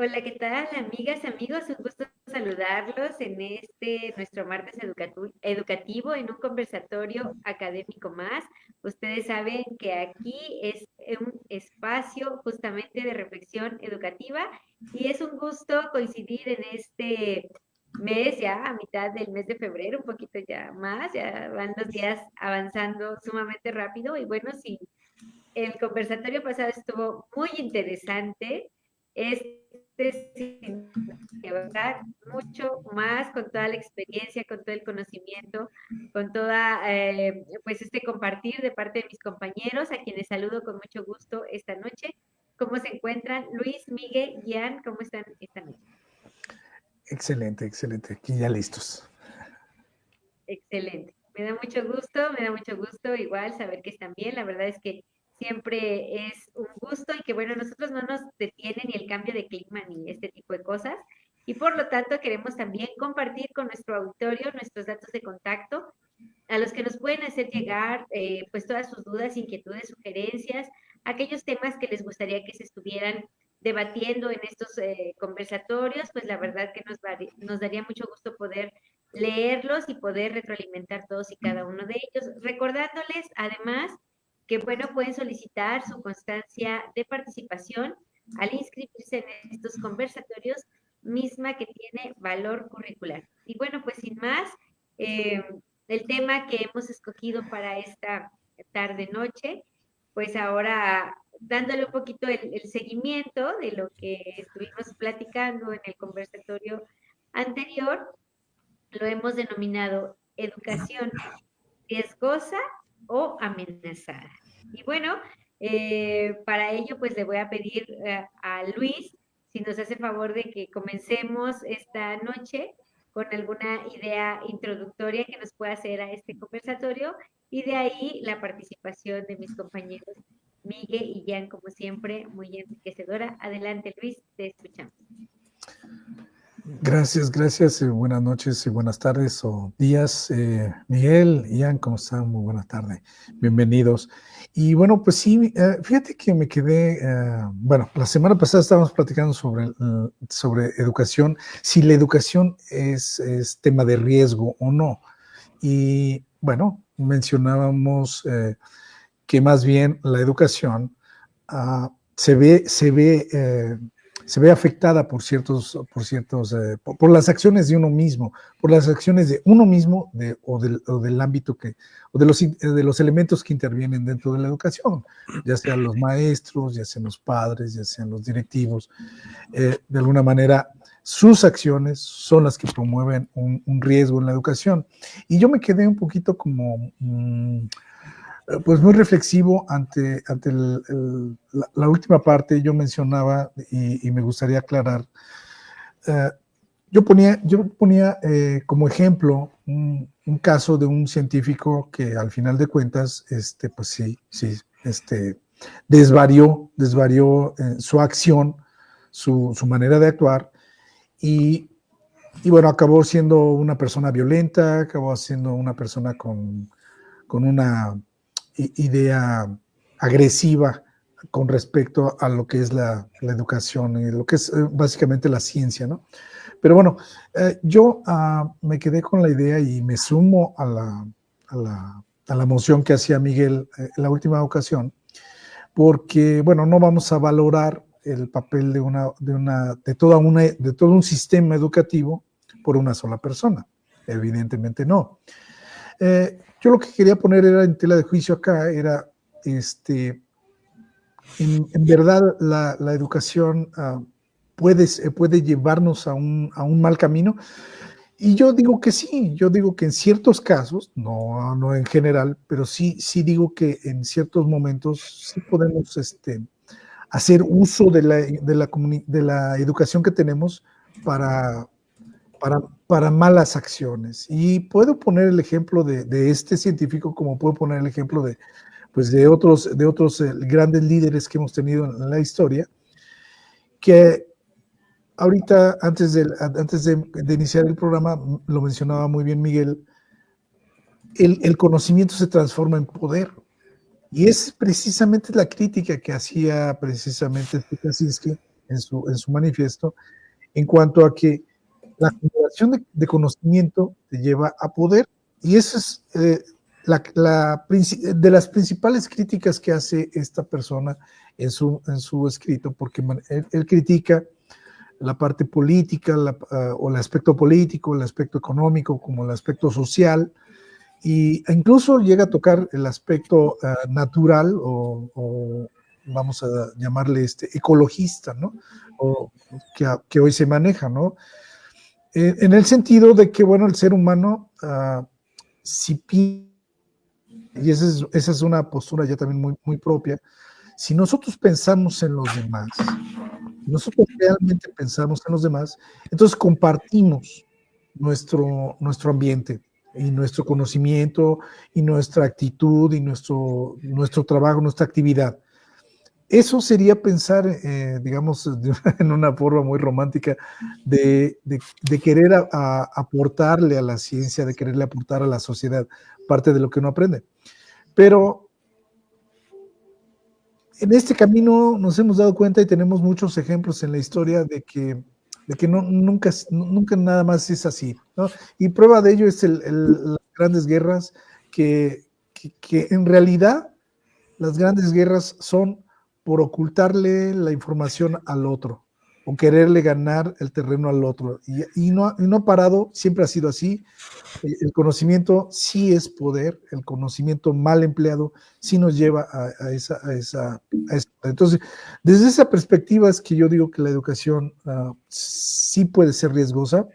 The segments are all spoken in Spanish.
Hola, ¿qué tal, amigas, amigos? Un gusto saludarlos en nuestro martes educativo, en un conversatorio académico más. Ustedes saben que aquí es un espacio justamente de reflexión educativa y es un gusto coincidir en este mes, ya a mitad del mes de febrero, un poquito ya más, ya van los días avanzando sumamente rápido y bueno, sí. El conversatorio pasado estuvo muy interesante. Sin llevar mucho más con toda la experiencia, con todo el conocimiento, con toda, pues este compartir de parte de mis compañeros, a quienes saludo con mucho gusto esta noche. ¿Cómo se encuentran? Luis, Miguel, Ian, ¿cómo están esta noche? Excelente, excelente. Aquí ya listos. Excelente. Me da mucho gusto igual saber que están bien. La verdad es que siempre es un gusto y que bueno, nosotros no nos detiene ni el cambio de clima ni este tipo de cosas. Y por lo tanto queremos también compartir con nuestro auditorio nuestros datos de contacto a los que nos pueden hacer llegar pues todas sus dudas, inquietudes, sugerencias, aquellos temas que les gustaría que se estuvieran debatiendo en estos conversatorios, pues la verdad que nos daría mucho gusto poder leerlos y poder retroalimentar todos y cada uno de ellos, recordándoles además que bueno, pueden solicitar su constancia de participación al inscribirse en estos conversatorios, misma que tiene valor curricular. Y bueno, pues sin más, eh, el tema que hemos escogido para esta tarde-noche, pues ahora dándole un poquito el seguimiento de lo que estuvimos platicando en el conversatorio anterior, lo hemos denominado educación riesgosa o amenazada. Y bueno, para ello pues le voy a pedir a Luis si nos hace favor de que comencemos esta noche con alguna idea introductoria que nos pueda hacer a este conversatorio y de ahí la participación de mis compañeros Miguel y Jan, como siempre, muy enriquecedora. Adelante, Luis, te escuchamos. Gracias, gracias. Buenas noches y buenas tardes o días. Miguel, Ian, ¿cómo están? Muy buenas tardes. Bienvenidos. Y bueno, pues sí, fíjate que me quedé, bueno, la semana pasada estábamos platicando sobre educación, si la educación es tema de riesgo o no. Y bueno, mencionábamos que más bien la educación se ve afectada por las acciones de uno mismo, por las acciones de uno mismo o del ámbito o de los elementos que intervienen dentro de la educación, ya sean los maestros, ya sean los padres, ya sean los directivos. De alguna manera, sus acciones son las que promueven un riesgo en la educación. Y yo me quedé un poquito como pues muy reflexivo ante la última parte. Yo mencionaba y me gustaría aclarar, yo ponía como ejemplo un caso de un científico que al final de cuentas, pues sí, desvarió su acción, su manera de actuar y bueno, acabó siendo una persona violenta, acabó siendo una persona con una idea agresiva con respecto a lo que es la educación y lo que es básicamente la ciencia, ¿no? Pero bueno, yo me quedé con la idea y me sumo a la moción que hacía Miguel en la última ocasión, porque, bueno, no vamos a valorar el papel de todo un sistema educativo por una sola persona. Evidentemente no. Yo lo que quería poner era en tela de juicio acá, era en verdad la educación puede llevarnos a un mal camino. Y yo digo que sí, yo digo que en ciertos casos, no en general, pero sí digo que en ciertos momentos sí podemos hacer uso de la educación que tenemos para, para malas acciones. Y puedo poner el ejemplo de este científico, como puedo poner el ejemplo pues de otros grandes líderes que hemos tenido en la historia, que ahorita, antes de iniciar el programa, lo mencionaba muy bien Miguel, el conocimiento se transforma en poder. Y es precisamente la crítica que hacía precisamente Kaczynski en su manifiesto, en cuanto a que la generación de conocimiento te lleva a poder. Y esa es de las principales críticas que hace esta persona en su escrito, porque él critica la parte política, o el aspecto político, el aspecto económico, como el aspecto social, e incluso llega a tocar el aspecto natural o vamos a llamarle ecologista, ¿no? O que hoy se maneja, ¿no? En el sentido de que, bueno, el ser humano, si y esa es una postura ya también muy, muy propia, si nosotros pensamos en los demás, nosotros realmente pensamos en los demás, entonces compartimos nuestro ambiente y nuestro conocimiento y nuestra actitud y nuestro trabajo, nuestra actividad. Eso sería pensar, digamos, en una forma muy romántica de querer aportarle a la ciencia, de quererle aportar a la sociedad parte de lo que uno aprende. Pero en este camino nos hemos dado cuenta y tenemos muchos ejemplos en la historia de que nunca nada más es así, ¿no? Y prueba de ello es las grandes guerras que en realidad las grandes guerras son por ocultarle la información al otro o quererle ganar el terreno al otro. Y no ha parado, siempre ha sido así. El conocimiento sí es poder, el conocimiento mal empleado sí nos lleva a esa. Entonces, desde esa perspectiva es que yo digo que la educación sí puede ser riesgosa.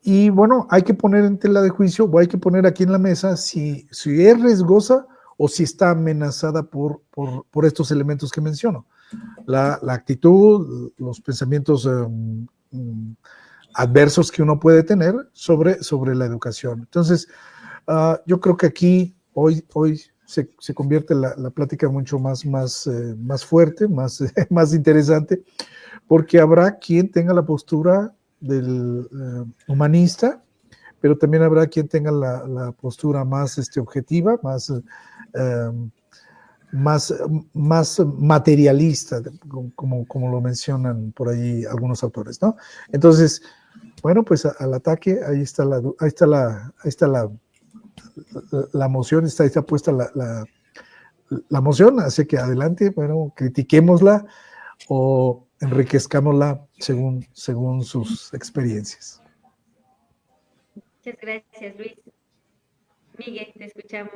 Y bueno, hay que poner en tela de juicio o hay que poner aquí en la mesa si es riesgosa o si está amenazada por estos elementos que menciono. La actitud, los pensamientos adversos que uno puede tener sobre la educación. Entonces, yo creo que aquí hoy se convierte la plática mucho más fuerte, más interesante, porque habrá quien tenga la postura del humanista, pero también habrá quien tenga la postura más objetiva, más materialista, como lo mencionan por ahí algunos autores, ¿no? Entonces, bueno, pues al ataque, ahí está la moción, está puesta la moción, así que adelante, bueno, critiquémosla o enriquezcámosla según sus experiencias. Muchas gracias, Luis. Miguel, te escuchamos.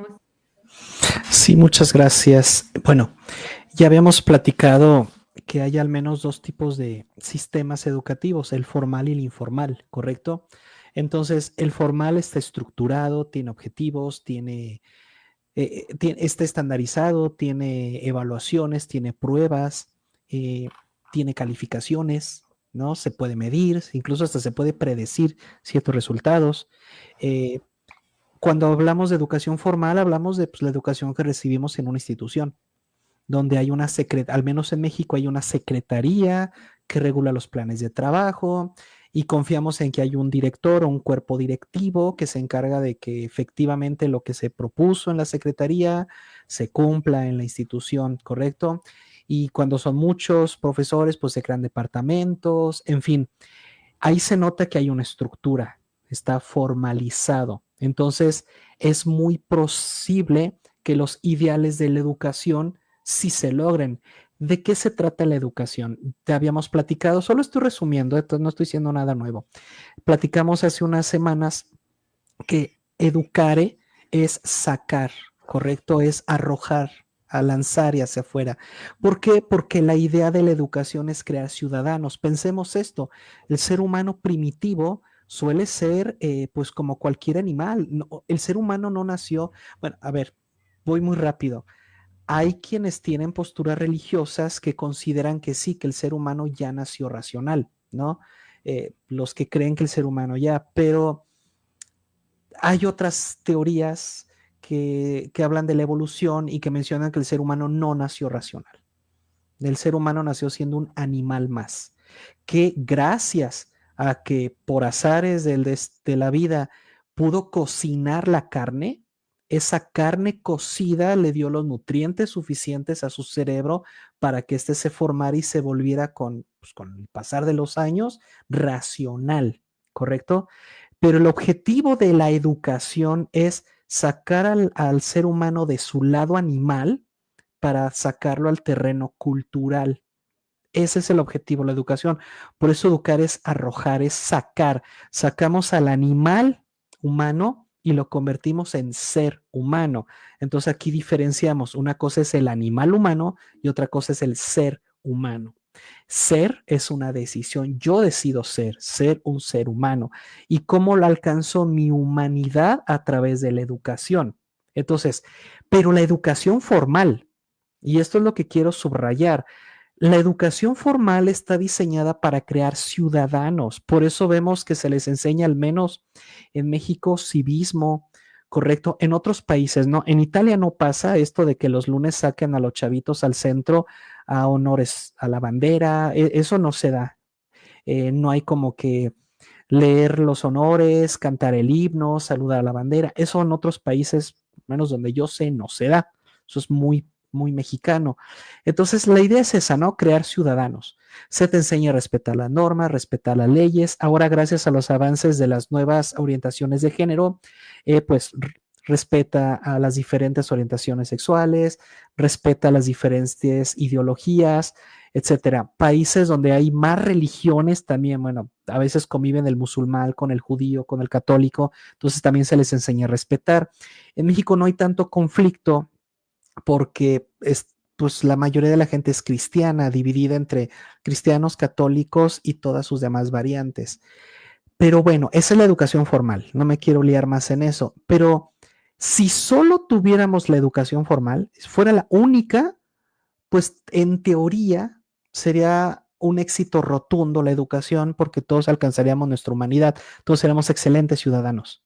Sí, muchas gracias. Bueno, ya habíamos platicado que hay al menos dos tipos de sistemas educativos, el formal y el informal, ¿correcto? Entonces, el formal está estructurado, tiene objetivos, está estandarizado, tiene evaluaciones, tiene pruebas, tiene calificaciones, ¿no? Se puede medir, incluso hasta se puede predecir ciertos resultados. Cuando hablamos de educación formal, hablamos de la educación que recibimos en una institución, donde hay al menos en México hay una secretaría que regula los planes de trabajo y confiamos en que hay un director o un cuerpo directivo que se encarga de que efectivamente lo que se propuso en la secretaría se cumpla en la institución, ¿correcto? Y cuando son muchos profesores, pues se crean departamentos, en fin, ahí se nota que hay una estructura, está formalizado. Entonces, es muy posible que los ideales de la educación sí se logren. ¿De qué se trata la educación? Te habíamos platicado, solo estoy resumiendo, entonces no estoy diciendo nada nuevo. Platicamos hace unas semanas que educare es sacar, ¿correcto? Es arrojar, a lanzar y hacia afuera. ¿Por qué? Porque la idea de la educación es crear ciudadanos. Pensemos esto, el ser humano primitivo suele ser pues como cualquier animal. No, el ser humano no nació, bueno, a ver, voy muy rápido. Hay quienes tienen posturas religiosas que consideran que sí, que el ser humano ya nació racional, ¿no? Los que creen que el ser humano ya, pero hay otras teorías que hablan de la evolución y que mencionan que el ser humano no nació racional. El ser humano nació siendo un animal más, que gracias a que por azares de la vida pudo cocinar la carne, Esa carne cocida le dio los nutrientes suficientes a su cerebro para que éste se formara y se volviera con el pasar de los años racional, ¿correcto? Pero el objetivo de la educación es sacar al ser humano de su lado animal para sacarlo al terreno cultural. Ese es el objetivo de la educación. Por eso educar es arrojar, es sacar. Sacamos al animal humano y lo convertimos en ser humano. Entonces aquí diferenciamos. Una cosa es el animal humano y otra cosa es el ser humano. Ser es una decisión. Yo decido ser un ser humano. ¿Y cómo lo alcanzo mi humanidad? A través de la educación. Entonces, pero la educación formal, y esto es lo que quiero subrayar, la educación formal está diseñada para crear ciudadanos. Por eso vemos que se les enseña, al menos en México, civismo, correcto. En otros países, ¿no? En Italia no pasa esto de que los lunes saquen a los chavitos al centro a honores a la bandera. Eso no se da. No hay como que leer los honores, cantar el himno, saludar a la bandera. Eso en otros países, menos donde yo sé, no se da. Eso es muy mexicano. Entonces, la idea es esa, ¿no? Crear ciudadanos. Se te enseña a respetar las normas, respetar las leyes. Ahora, gracias a los avances de las nuevas orientaciones de género, pues respeta a las diferentes orientaciones sexuales, respeta las diferentes ideologías, etcétera. Países donde hay más religiones también, bueno, a veces conviven el musulmán con el judío, con el católico, entonces también se les enseña a respetar. En México no hay tanto conflicto porque pues la mayoría de la gente es cristiana, dividida entre cristianos, católicos y todas sus demás variantes. Pero bueno, esa es la educación formal, no me quiero liar más en eso, pero si solo tuviéramos la educación formal, fuera la única, pues en teoría sería un éxito rotundo la educación porque todos alcanzaríamos nuestra humanidad, todos seríamos excelentes ciudadanos.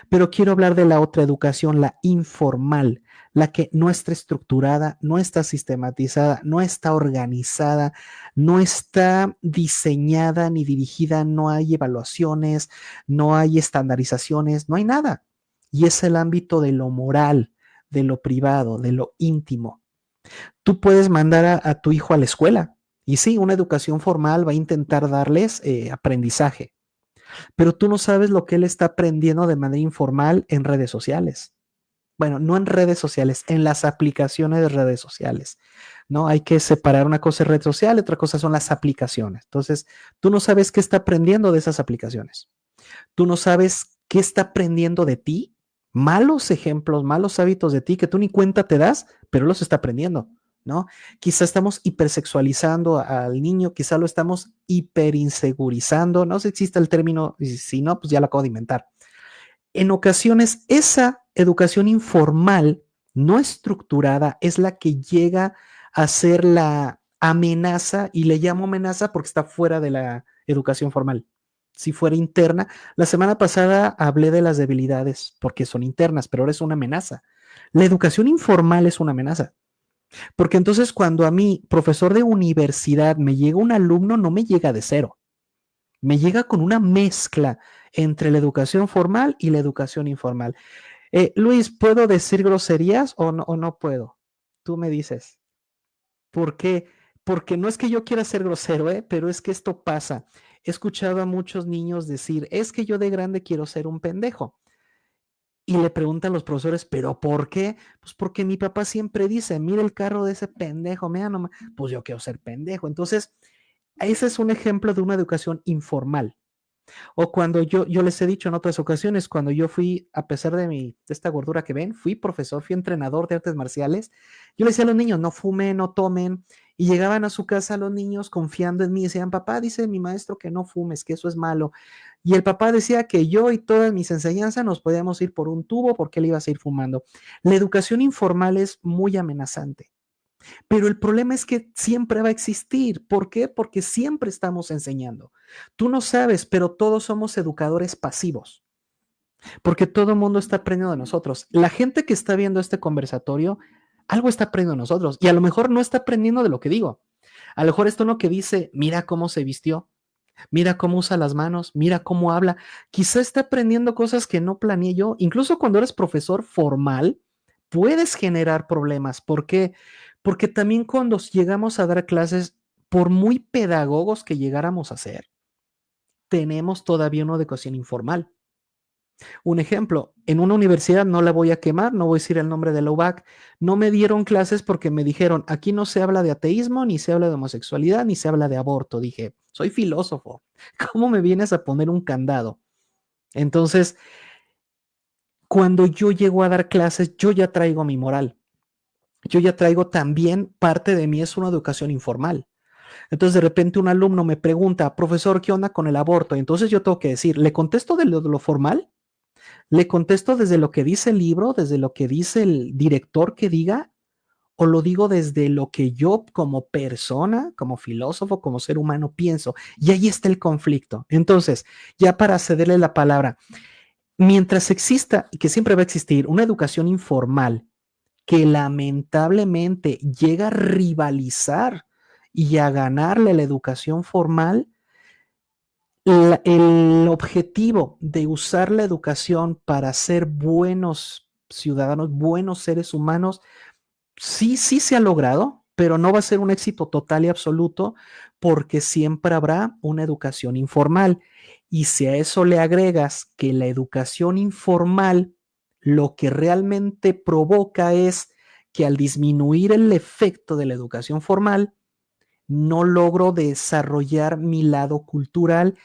Pero quiero hablar de la otra educación, la informal, la que no está estructurada, no está sistematizada, no está organizada, no está diseñada ni dirigida, no hay evaluaciones, no hay estandarizaciones, no hay nada. Y es el ámbito de lo moral, de lo privado, de lo íntimo. Tú puedes mandar a tu hijo a la escuela y sí, una educación formal va a intentar darles aprendizaje, pero tú no sabes lo que él está aprendiendo de manera informal en redes sociales. Bueno, no en redes sociales, en las aplicaciones de redes sociales, ¿no? Hay que separar, una cosa es red social, otra cosa son las aplicaciones. Entonces, tú no sabes qué está aprendiendo de esas aplicaciones. Tú no sabes qué está aprendiendo de ti, malos ejemplos, malos hábitos de ti que tú ni cuenta te das, pero los está aprendiendo, ¿no? Quizá estamos hipersexualizando al niño, quizá lo estamos hiperinsegurizando, no sé si existe el término, y si no, pues ya lo acabo de inventar. En ocasiones, esa educación informal, no estructurada, es la que llega a ser la amenaza, y le llamo amenaza porque está fuera de la educación formal. Si fuera interna, la semana pasada hablé de las debilidades porque son internas, pero ahora es una amenaza. La educación informal es una amenaza. Porque entonces cuando a mí, profesor de universidad, me llega un alumno, no me llega de cero. Me llega con una mezcla entre la educación formal y la educación informal. Luis, ¿puedo decir groserías o no puedo? Tú me dices. ¿Por qué? Porque no es que yo quiera ser grosero, pero es que esto pasa. He escuchado a muchos niños decir, es que yo de grande quiero ser un pendejo. Y le preguntan los profesores, ¿pero por qué? Pues porque mi papá siempre dice, mira el carro de ese pendejo, mira nomás, pues yo quiero ser pendejo. Entonces, ese es un ejemplo de una educación informal. O cuando yo les he dicho en otras ocasiones, cuando yo fui, a pesar de esta gordura que ven, fui profesor, fui entrenador de artes marciales, yo les decía a los niños, no fumen, no tomen, y llegaban a su casa los niños confiando en mí, y decían, papá, dice mi maestro que no fumes, que eso es malo, y el papá decía que yo y todas mis enseñanzas nos podíamos ir por un tubo porque él iba a seguir fumando. La educación informal es muy amenazante. Pero el problema es que siempre va a existir. ¿Por qué? Porque siempre estamos enseñando. Tú no sabes, pero todos somos educadores pasivos, porque todo el mundo está aprendiendo de nosotros. La gente que está viendo este conversatorio, algo está aprendiendo de nosotros, y a lo mejor no está aprendiendo de lo que digo. A lo mejor esto no que dice, mira cómo se vistió. Mira cómo usa las manos, mira cómo habla. Quizá está aprendiendo cosas que no planeé yo. Incluso cuando eres profesor formal, puedes generar problemas. ¿Por qué? Porque también cuando llegamos a dar clases, por muy pedagogos que llegáramos a ser, tenemos todavía una educación informal. Un ejemplo, en una universidad, no la voy a quemar, no voy a decir el nombre de la UBAC, no me dieron clases porque me dijeron, aquí no se habla de ateísmo, ni se habla de homosexualidad, ni se habla de aborto. Dije, soy filósofo, ¿cómo me vienes a poner un candado? Entonces, cuando yo llego a dar clases, yo ya traigo mi moral. Yo ya traigo también, parte de mí es una educación informal. Entonces, de repente un alumno me pregunta, profesor, ¿qué onda con el aborto? Entonces yo tengo que decir, ¿le contesto de lo formal? ¿Le contesto desde lo que dice el libro, desde lo que dice el director que diga? ¿O lo digo desde lo que yo como persona, como filósofo, como ser humano pienso? Y ahí está el conflicto. Entonces, ya para cederle la palabra, mientras exista, y que siempre va a existir, una educación informal que lamentablemente llega a rivalizar y a ganarle a la educación formal, el objetivo de usar la educación para ser buenos ciudadanos, buenos seres humanos, sí, sí se ha logrado, pero no va a ser un éxito total y absoluto porque siempre habrá una educación informal. Y si a eso le agregas que la educación informal lo que realmente provoca es que al disminuir el efecto de la educación formal, no logro desarrollar mi lado cultural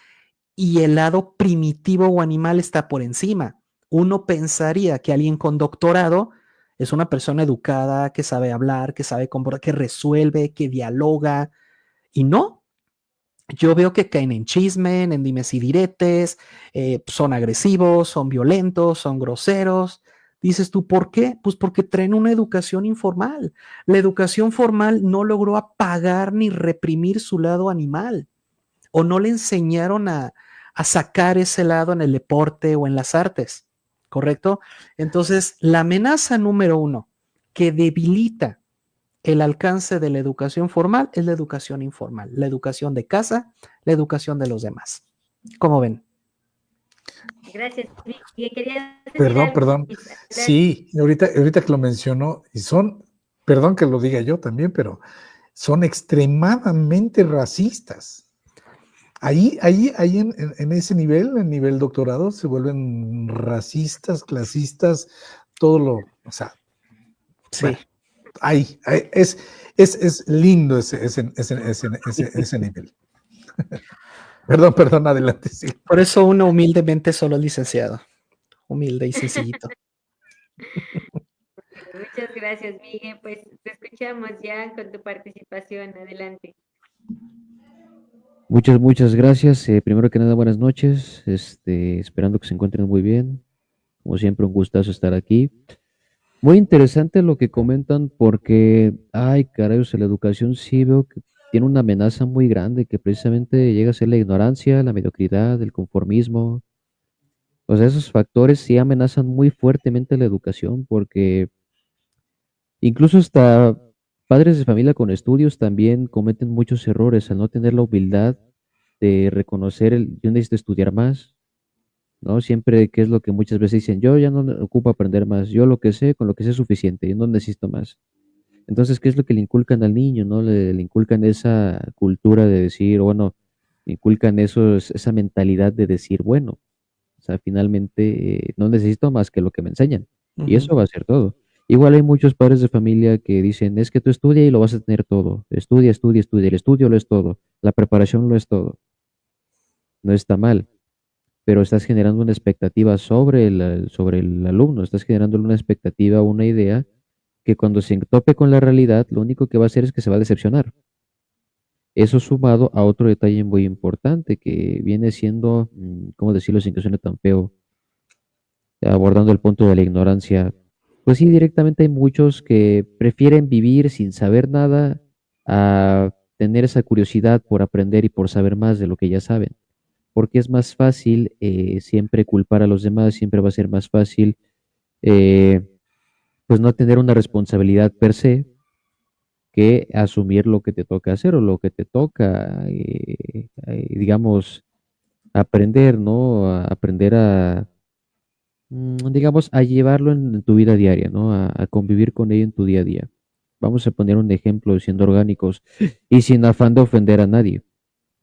y el lado primitivo o animal está por encima. Uno pensaría que alguien con doctorado es una persona educada, que sabe hablar, que sabe comportar, que resuelve, que dialoga, y no. Yo veo que caen en chisme, en dimes y diretes, son agresivos, son violentos, son groseros. Dices tú, ¿por qué? Pues porque traen una educación informal. La educación formal no logró apagar ni reprimir su lado animal o no le enseñaron a sacar ese lado en el deporte o en las artes, ¿correcto? Entonces, la amenaza número uno que debilita el alcance de la educación formal es la educación informal, la educación de casa, la educación de los demás. ¿Cómo ven? Gracias, Vicky. ¿Querías decir Perdón, algo? perdón. Sí, ahorita que lo mencionó, y son, perdón que lo diga yo también, pero son extremadamente racistas. Ahí en ese nivel, en nivel doctorado, se vuelven racistas, clasistas, o sea, Sí. bueno, es lindo ese nivel. Perdón, adelante, sí. Por eso uno humildemente solo es licenciado, humilde y sencillito. Muchas gracias, Miguel. Pues te escuchamos ya con tu participación. Adelante. Muchas gracias. Primero que nada, buenas noches. Esperando que se encuentren muy bien. Como siempre, un gustazo estar aquí. Muy interesante lo que comentan porque, ay, caray, o sea, la educación sí veo que tiene una amenaza muy grande que precisamente llega a ser la ignorancia, la mediocridad, el conformismo. O sea, esos factores sí amenazan muy fuertemente la educación porque incluso hasta padres de familia con estudios también cometen muchos errores al no tener la humildad de reconocer yo necesito estudiar más, ¿no? Siempre, que es lo que muchas veces dicen, yo ya no ocupo aprender más, yo lo que sé, con lo que sé es suficiente, yo no necesito más. Entonces, ¿qué es lo que le inculcan al niño, no? Le inculcan esa cultura de decir, bueno, le inculcan esa mentalidad de decir, bueno, o sea, finalmente no necesito más que lo que me enseñan. Y eso va a ser todo. Igual hay muchos padres de familia que dicen, es que tú estudia y lo vas a tener todo. Estudia, estudia, estudia. El estudio lo es todo. La preparación lo es todo. No está mal, pero estás generando una expectativa sobre el alumno. Estás generando una expectativa, una idea que cuando se tope con la realidad, lo único que va a hacer es que se va a decepcionar. Eso sumado a otro detalle muy importante que viene siendo, ¿cómo decirlo sin que suene tan feo? Abordando el punto de la ignorancia. Pues sí, directamente hay muchos que prefieren vivir sin saber nada a tener esa curiosidad por aprender y por saber más de lo que ya saben. Porque es más fácil siempre culpar a los demás, siempre va a ser más fácil eh, pues no tener una responsabilidad per se que asumir lo que te toca hacer o lo que te toca, digamos, aprender, ¿no? Aprender a, digamos, a llevarlo en tu vida diaria, ¿no? A convivir con ello en tu día a día. Vamos a poner un ejemplo siendo orgánicos y sin afán de ofender a nadie.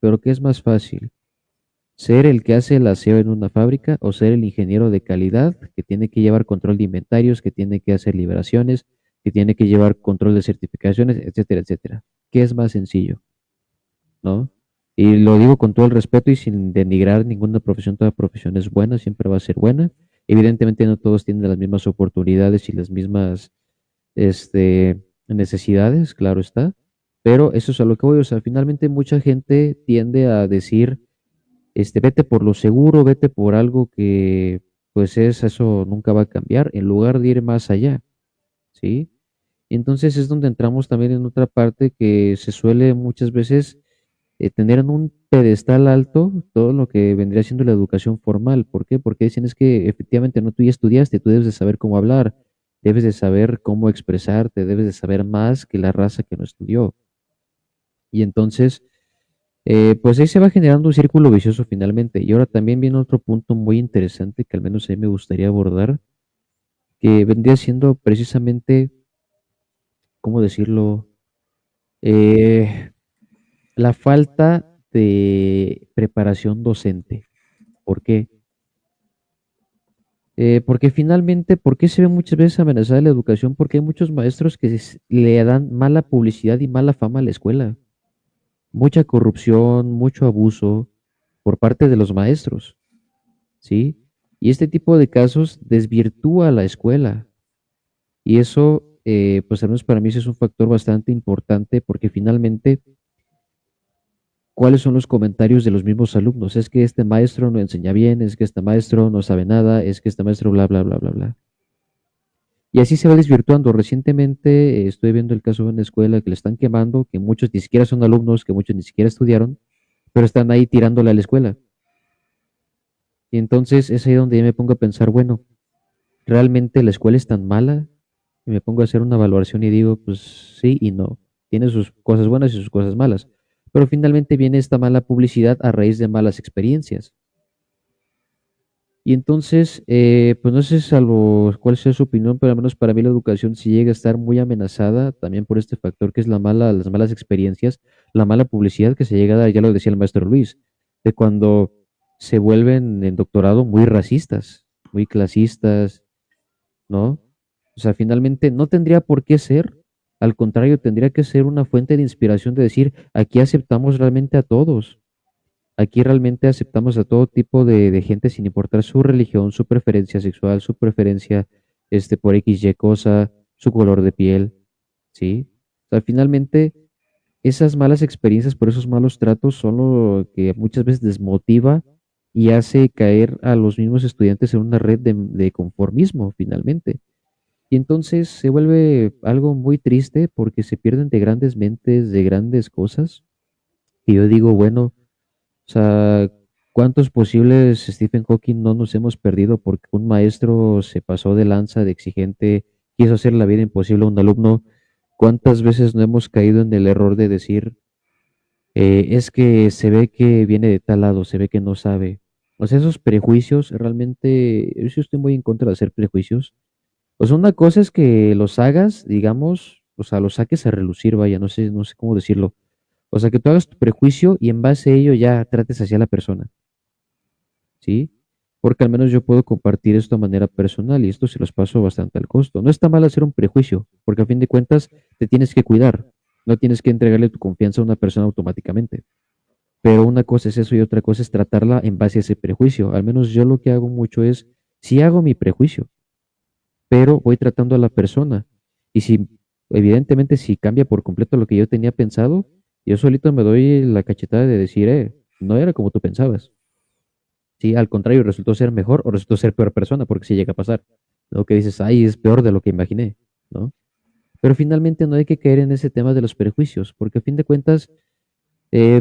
Pero ¿qué es más fácil? ¿Ser el que hace el aseo en una fábrica o ser el ingeniero de calidad que tiene que llevar control de inventarios, que tiene que hacer liberaciones, que tiene que llevar control de certificaciones, etcétera, etcétera? ¿Qué es más sencillo? ¿No? Y lo digo con todo el respeto y sin denigrar ninguna profesión, toda profesión es buena, siempre va a ser buena. Evidentemente no todos tienen las mismas oportunidades y las mismas necesidades, claro está, pero eso es a lo que voy, o sea, finalmente mucha gente tiende a decir, vete por lo seguro, vete por algo que, pues eso nunca va a cambiar, en lugar de ir más allá, ¿sí? Entonces es donde entramos también en otra parte que se suele muchas veces tener en un pedestal alto todo lo que vendría siendo la educación formal. ¿Por qué? Porque dicen es que efectivamente no, tú ya estudiaste, tú debes de saber cómo hablar, debes de saber cómo expresarte, debes de saber más que la raza que no estudió. Y entonces, pues ahí se va generando un círculo vicioso finalmente. Y ahora también viene otro punto muy interesante que al menos a mí me gustaría abordar, que vendría siendo precisamente, ¿cómo decirlo? Eh, la falta de preparación docente. ¿Por qué? Porque finalmente, ¿por qué se ve muchas veces amenazada la educación? Porque hay muchos maestros que le dan mala publicidad y mala fama a la escuela. Mucha corrupción, mucho abuso por parte de los maestros, ¿sí? Y este tipo de casos desvirtúa la escuela. Y eso, pues al menos para mí, ese es un factor bastante importante porque finalmente cuáles son los comentarios de los mismos alumnos. Es que este maestro no enseña bien, es que este maestro no sabe nada, es que este maestro bla, bla, bla, bla, bla. Y así se va desvirtuando. Recientemente estoy viendo el caso de una escuela que le están quemando, que muchos ni siquiera son alumnos, que muchos ni siquiera estudiaron, pero están ahí tirándole a la escuela. Y entonces es ahí donde yo me pongo a pensar, bueno, ¿realmente la escuela es tan mala? Y me pongo a hacer una evaluación y digo, pues sí y no. Tiene sus cosas buenas y sus cosas malas. Pero finalmente viene esta mala publicidad a raíz de malas experiencias. Y entonces, pues no sé salvo cuál sea su opinión, pero al menos para mí la educación sí llega a estar muy amenazada también por este factor que es las malas experiencias, la mala publicidad que se llega a dar, ya lo decía el maestro Luis, de cuando se vuelven en doctorado muy racistas, muy clasistas, ¿no? O sea, finalmente no tendría por qué ser, al contrario, tendría que ser una fuente de inspiración de decir, aquí aceptamos realmente a todos. Aquí realmente aceptamos a todo tipo de gente sin importar su religión, su preferencia sexual, su preferencia por X, Y cosa, su color de piel, ¿sí? O sea, finalmente esas malas experiencias por esos malos tratos son lo que muchas veces desmotiva y hace caer a los mismos estudiantes en una red de conformismo, finalmente. Y entonces se vuelve algo muy triste porque se pierden de grandes mentes, de grandes cosas. Y yo digo, bueno, o sea, ¿cuántos posibles Stephen Hawking no nos hemos perdido porque un maestro se pasó de lanza, de exigente, quiso hacer la vida imposible a un alumno? ¿Cuántas veces no hemos caído en el error de decir, es que se ve que viene de tal lado, se ve que no sabe? O sea, esos prejuicios, realmente, yo sí estoy muy en contra de hacer prejuicios. O sea, una cosa es que los hagas, digamos, o sea, los saques a relucir, vaya, no sé cómo decirlo. O sea, que tú hagas tu prejuicio y en base a ello ya trates hacia la persona. ¿Sí? Porque al menos yo puedo compartir esto de manera personal y esto se los paso bastante al costo. No está mal hacer un prejuicio, porque a fin de cuentas te tienes que cuidar, no tienes que entregarle tu confianza a una persona automáticamente. Pero una cosa es eso y otra cosa es tratarla en base a ese prejuicio. Al menos yo lo que hago mucho es, sí hago mi prejuicio, pero voy tratando a la persona. Y si, evidentemente, si cambia por completo lo que yo tenía pensado, yo solito me doy la cachetada de decir, no era como tú pensabas. Sí, al contrario, resultó ser mejor o resultó ser peor persona, porque sí llega a pasar. ¿No? Que dices, ay, es peor de lo que imaginé, ¿no? Pero finalmente no hay que caer en ese tema de los prejuicios, porque a fin de cuentas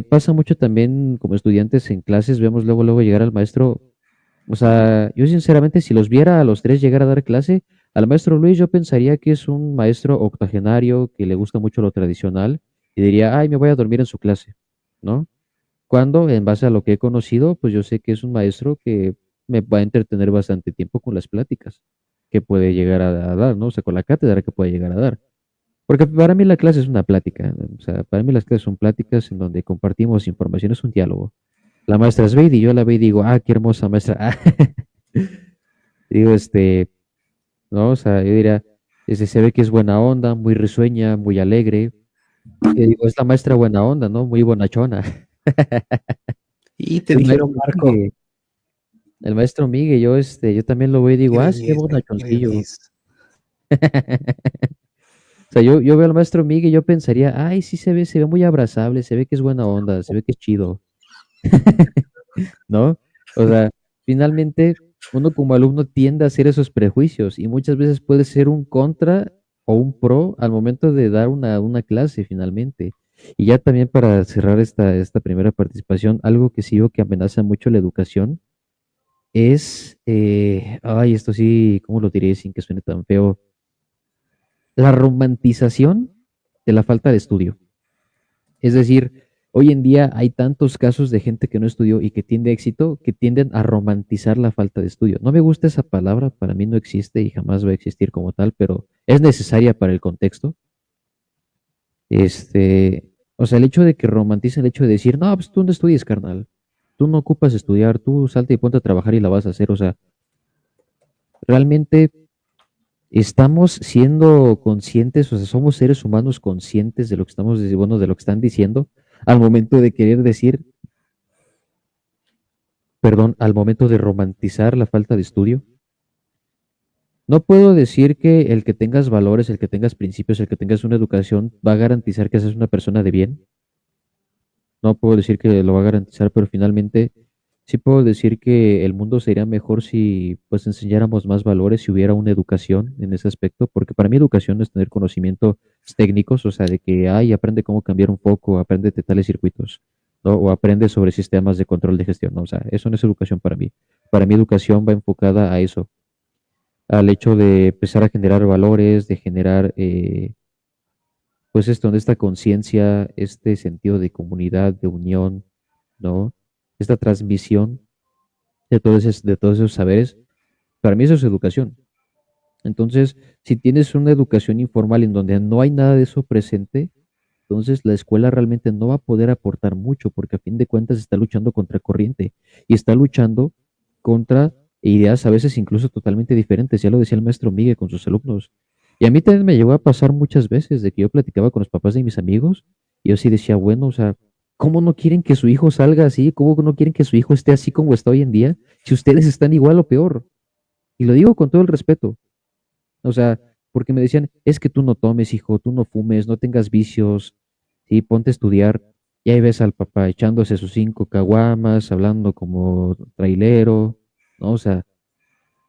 pasa mucho también como estudiantes en clases, vemos luego llegar al maestro. O sea, yo sinceramente, si los viera a los tres llegar a dar clase, Al maestro Luis yo pensaría que es un maestro octogenario que le gusta mucho lo tradicional y diría, ay, me voy a dormir en su clase, ¿no? Cuando, en base a lo que he conocido, pues yo sé que es un maestro que me va a entretener bastante tiempo con las pláticas que puede llegar a dar, ¿no? O sea, con la cátedra que puede llegar a dar. Porque para mí la clase es una plática, ¿no? O sea, para mí las clases son pláticas en donde compartimos información, es un diálogo. La maestra es Veid y yo la veo y digo, ah, qué hermosa maestra. Digo, ¿no? O sea, yo diría, se ve que es buena onda, muy risueña, muy alegre. Y digo, es la maestra buena onda, ¿no? Muy bonachona. Y te El dijeron, maestro Marco, Migue, el maestro Migue, yo también lo veo y digo, ah, sí, Eres, bonachoncillo. eres. O sea, yo veo al maestro Migue y yo pensaría, ay, sí se ve muy abrazable, se ve que es buena onda, se ve que es chido, ¿no? O sea, finalmente uno como alumno tiende a hacer esos prejuicios y muchas veces puede ser un contra o un pro al momento de dar una clase finalmente. Y ya también para cerrar esta primera participación, algo que sí veo que amenaza mucho la educación es, ay, esto sí, ¿cómo lo diré sin que suene tan feo? La romantización de la falta de estudio. Es decir, hoy en día hay tantos casos de gente que no estudió y que tiene éxito que tienden a romantizar la falta de estudio. No me gusta esa palabra, para mí no existe y jamás va a existir como tal, pero es necesaria para el contexto. O sea, el hecho de que romanticen el hecho de decir, no, pues tú no estudies, carnal. Tú no ocupas estudiar, tú salte y ponte a trabajar y la vas a hacer. O sea, realmente estamos siendo conscientes, o sea, somos seres humanos conscientes de lo que estamos diciendo, bueno, de lo que están diciendo, al momento de querer decir, perdón, al momento de romantizar la falta de estudio. No puedo decir que el que tengas valores, el que tengas principios, el que tengas una educación va a garantizar que seas una persona de bien. No puedo decir que lo va a garantizar, pero finalmente sí puedo decir que el mundo sería mejor si pues enseñáramos más valores, si hubiera una educación en ese aspecto, porque para mí educación es tener conocimientos técnicos, o sea, de que, ay, aprende cómo cambiar un foco, aprende de tales circuitos, ¿no? O aprende sobre sistemas de control de gestión, ¿no? O sea, eso no es educación para mí. Para mí educación va enfocada a eso, al hecho de empezar a generar valores, de generar, pues esto, esta conciencia, este sentido de comunidad, de unión, ¿no? Esta transmisión de todos esos saberes, para mí eso es educación. Entonces, si tienes una educación informal en donde no hay nada de eso presente, entonces la escuela realmente no va a poder aportar mucho porque a fin de cuentas está luchando contra corriente y está luchando contra ideas a veces incluso totalmente diferentes. Ya lo decía el maestro Miguel con sus alumnos. Y a mí también me llegó a pasar muchas veces de que yo platicaba con los papás de mis amigos y yo sí decía, bueno, o sea, ¿cómo no quieren que su hijo salga así? ¿Cómo no quieren que su hijo esté así como está hoy en día? Si ustedes están igual o peor. Y lo digo con todo el respeto. O sea, porque me decían, es que tú no tomes, hijo, tú no fumes, no tengas vicios, sí, ponte a estudiar. Y ahí ves al papá echándose sus 5 caguamas, hablando como trailero, ¿no? O sea,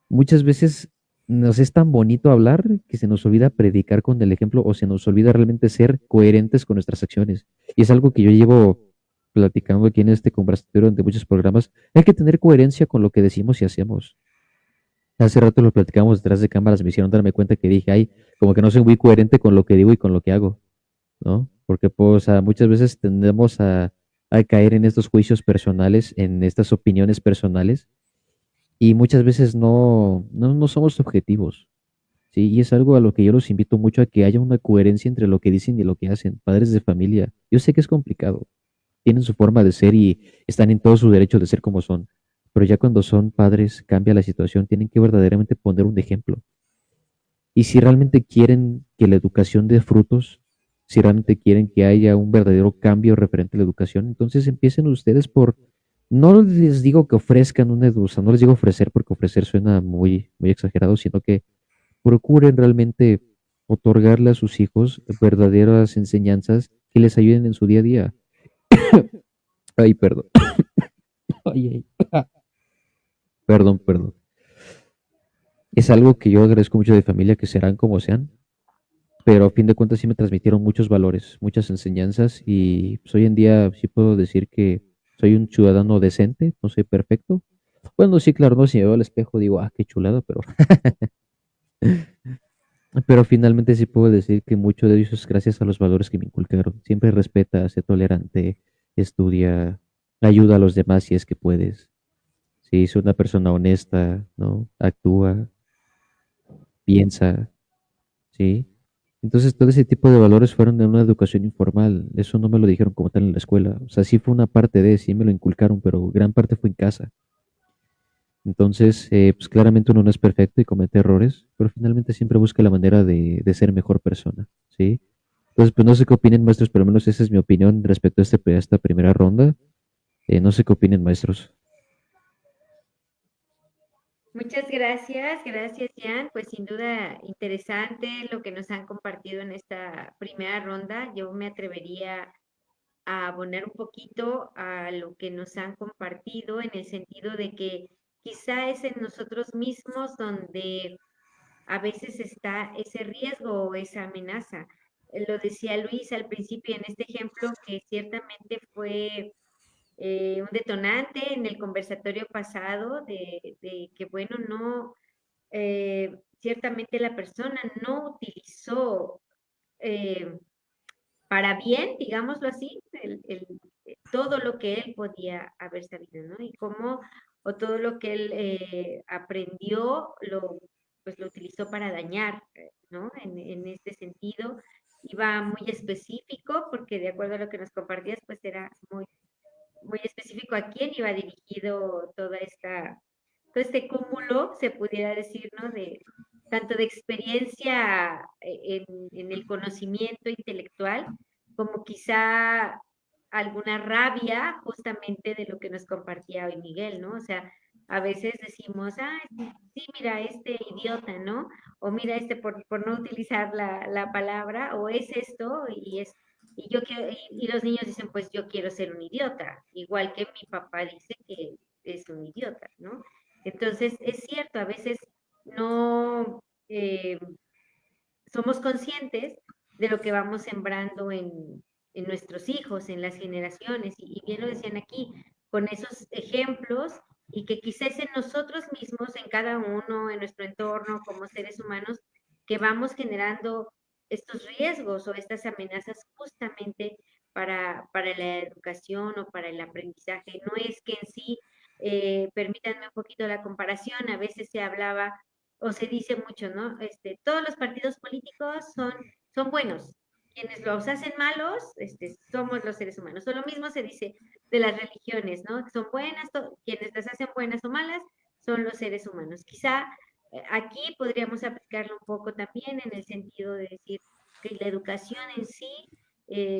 muchas veces nos es tan bonito hablar que se nos olvida predicar con el ejemplo o se nos olvida realmente ser coherentes con nuestras acciones. Y es algo que yo llevo platicando aquí en este conversatorio durante muchos programas. Hay que tener coherencia con lo que decimos y hacemos. Hace rato lo platicamos detrás de cámaras, me hicieron darme cuenta que dije, ay, como que no soy muy coherente con lo que digo y con lo que hago, ¿no? Porque pues, o sea, muchas veces tendemos a caer en estos juicios personales, en estas opiniones personales, y muchas veces no somos objetivos, ¿sí? Y es algo a lo que yo los invito mucho a que haya una coherencia entre lo que dicen y lo que hacen, padres de familia. Yo sé que es complicado, tienen su forma de ser y están en todo su derecho de ser como son, pero ya cuando son padres cambia la situación, tienen que verdaderamente poner un ejemplo. Y si realmente quieren que la educación dé frutos, si realmente quieren que haya un verdadero cambio referente a la educación, entonces empiecen ustedes por, no les digo que ofrezcan una educación, no les digo ofrecer porque ofrecer suena muy exagerado, sino que procuren realmente otorgarle a sus hijos verdaderas enseñanzas que les ayuden en su día a día. Ay, perdón. Ay, ay. Perdón. Es algo que yo agradezco mucho de familia, que serán como sean, pero a fin de cuentas sí me transmitieron muchos valores, muchas enseñanzas y pues, hoy en día sí puedo decir que soy un ciudadano decente, no soy perfecto. Bueno, sí, claro, no, si me veo al espejo digo, ah, qué chulada, pero Pero finalmente sí puedo decir que mucho de ello es gracias a los valores que me inculcaron. Siempre respeta, sé tolerante, estudia, ayuda a los demás si es que puedes. Si es una persona honesta, ¿no? Actúa, piensa, ¿sí? Entonces todo ese tipo de valores fueron de una educación informal. Eso no me lo dijeron como tal en la escuela. O sea, sí fue una parte de, sí me lo inculcaron, pero gran parte fue en casa. Entonces, pues claramente uno no es perfecto y comete errores, pero finalmente siempre busca la manera de ser mejor persona, ¿sí? Entonces, pues no sé qué opinen maestros, pero al menos esa es mi opinión respecto a, a esta primera ronda. No sé qué opinen maestros. Muchas gracias, gracias Jan. Pues sin duda interesante lo que nos han compartido en esta primera ronda. Yo me atrevería a abonar un poquito a lo que nos han compartido en el sentido de que quizá es en nosotros mismos donde a veces está ese riesgo o esa amenaza. Lo decía Luis al principio en este ejemplo que ciertamente fue un detonante en el conversatorio pasado de que, bueno, no, ciertamente la persona no utilizó eh, para bien, digámoslo así, todo lo que él podía haber sabido, ¿no? Y cómo, o todo lo que él aprendió, pues lo utilizó para dañar, ¿no? En este sentido, iba muy específico, porque de acuerdo a lo que nos compartías, pues era muy específico a quién iba dirigido todo este cúmulo, se pudiera decir, ¿no? De tanto de experiencia en el conocimiento intelectual, como quizá alguna rabia justamente de lo que nos compartía hoy Miguel, ¿no? O sea, a veces decimos, ah, sí, mira, este idiota, ¿no? O mira, este por no utilizar la palabra, o es esto, y yo quiero, y los niños dicen, pues yo quiero ser un idiota, igual que mi papá dice que es un idiota, ¿no? Entonces, es cierto, a veces no somos conscientes de lo que vamos sembrando en nuestros hijos, en las generaciones, y bien lo decían aquí, con esos ejemplos, y que quizás en nosotros mismos, en cada uno, en nuestro entorno, como seres humanos, que vamos generando estos riesgos o estas amenazas justamente para la educación o para el aprendizaje. No es que en sí, permítanme un poquito la comparación, a veces se hablaba o se dice mucho, ¿no? Todos los partidos políticos son buenos. Quienes los hacen malos, somos los seres humanos. O lo mismo se dice de las religiones, ¿no? Son buenas, quienes las hacen buenas o malas son los seres humanos. Quizá aquí podríamos aplicarlo un poco también en el sentido de decir que la educación en sí,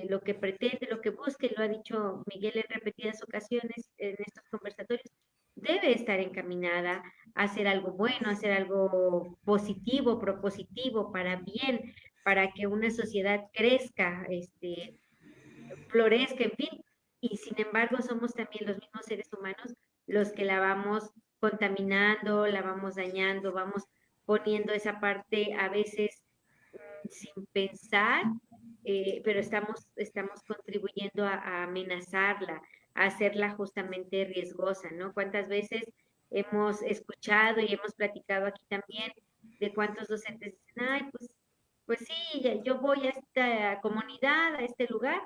lo que pretende, lo que busca, y lo ha dicho Miguel en repetidas ocasiones en estos conversatorios, debe estar encaminada a hacer algo bueno, a hacer algo positivo, propositivo, para bien, para que una sociedad crezca, florezca, en fin. Y sin embargo, somos también los mismos seres humanos los que la vamos contaminando, la vamos dañando, vamos poniendo esa parte a veces sin pensar, pero estamos contribuyendo a amenazarla, a hacerla justamente riesgosa, ¿no? ¿Cuántas veces hemos escuchado y hemos platicado aquí también de cuántos docentes dicen, ay, pues sí, yo voy a esta comunidad, a este lugar,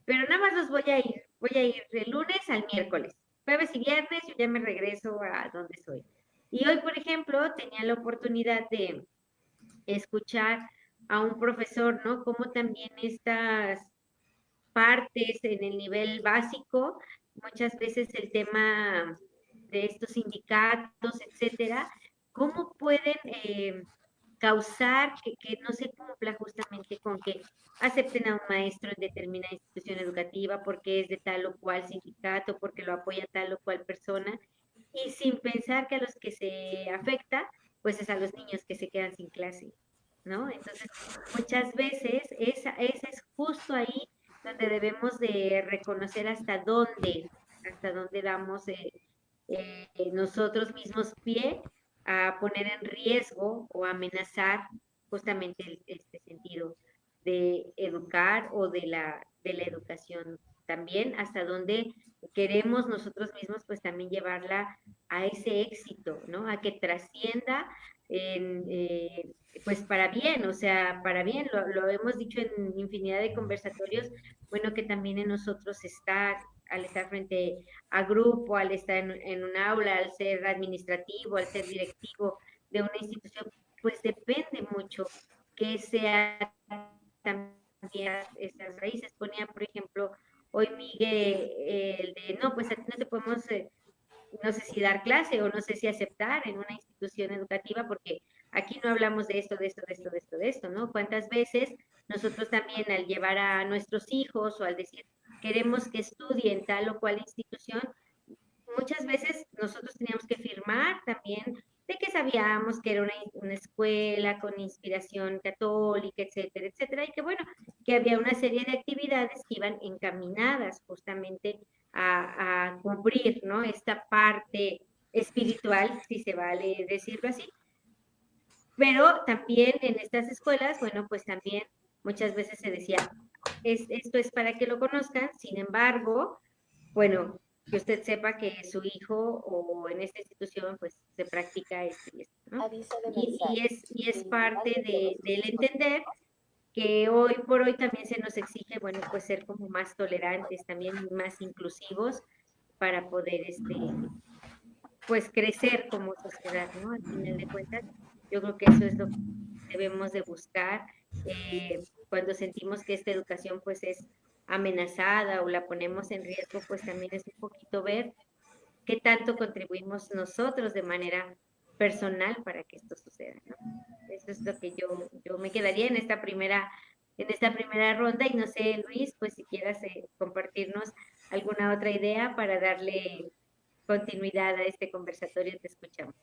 pero nada más voy a ir de lunes al miércoles, jueves y viernes yo ya me regreso a donde soy. Y hoy, por ejemplo, tenía la oportunidad de escuchar a un profesor, ¿no? Como también estas partes en el nivel básico, muchas veces el tema de estos sindicatos, etcétera, cómo pueden causar que no se cumpla justamente con que acepten a un maestro en determinada institución educativa porque es de tal o cual sindicato, porque lo apoya tal o cual persona, y sin pensar que a los que se afecta, pues es a los niños que se quedan sin clase, ¿no? Entonces, muchas veces esa es justo ahí donde debemos de reconocer hasta dónde damos nosotros mismos pie a poner en riesgo o amenazar justamente este sentido de educar o de la educación también, hasta donde queremos nosotros mismos pues también llevarla a ese éxito, ¿no? A que trascienda pues para bien, o sea, para bien, lo hemos dicho en infinidad de conversatorios, bueno, que también en nosotros está, al estar frente a grupo, al estar en un aula, al ser administrativo, al ser directivo de una institución, pues depende mucho que sea también esas raíces. Ponía, por ejemplo, hoy Miguel, el de, no, pues aquí no te podemos, no sé si dar clase o no sé si aceptar en una institución educativa, porque aquí no hablamos de esto, de esto, de esto, de esto, de esto, ¿no? ¿Cuántas veces nosotros también al llevar a nuestros hijos o al decir, queremos que estudien tal o cual institución, muchas veces nosotros teníamos que firmar también de que sabíamos que era una escuela con inspiración católica, etcétera, etcétera, y que bueno, que había una serie de actividades que iban encaminadas justamente a cubrir, ¿no? Esta parte espiritual, si se vale decirlo así. Pero también en estas escuelas, bueno, pues también muchas veces se decía, esto es para que lo conozcan, sin embargo, bueno, que usted sepa que su hijo o en esta institución pues se practica esto y esto, ¿no? Y es parte del entender que hoy por hoy también se nos exige, bueno, pues ser como más tolerantes, también más inclusivos para poder, pues crecer como sociedad, ¿no? Al final de cuentas, yo creo que eso es lo que debemos de buscar cuando sentimos que esta educación pues es amenazada o la ponemos en riesgo, pues también es un poquito ver qué tanto contribuimos nosotros de manera personal para que esto suceda, ¿no? Eso es lo que yo me quedaría en esta primera ronda y no sé, Luis, pues si quieras compartirnos alguna otra idea para darle continuidad a este conversatorio, te escuchamos.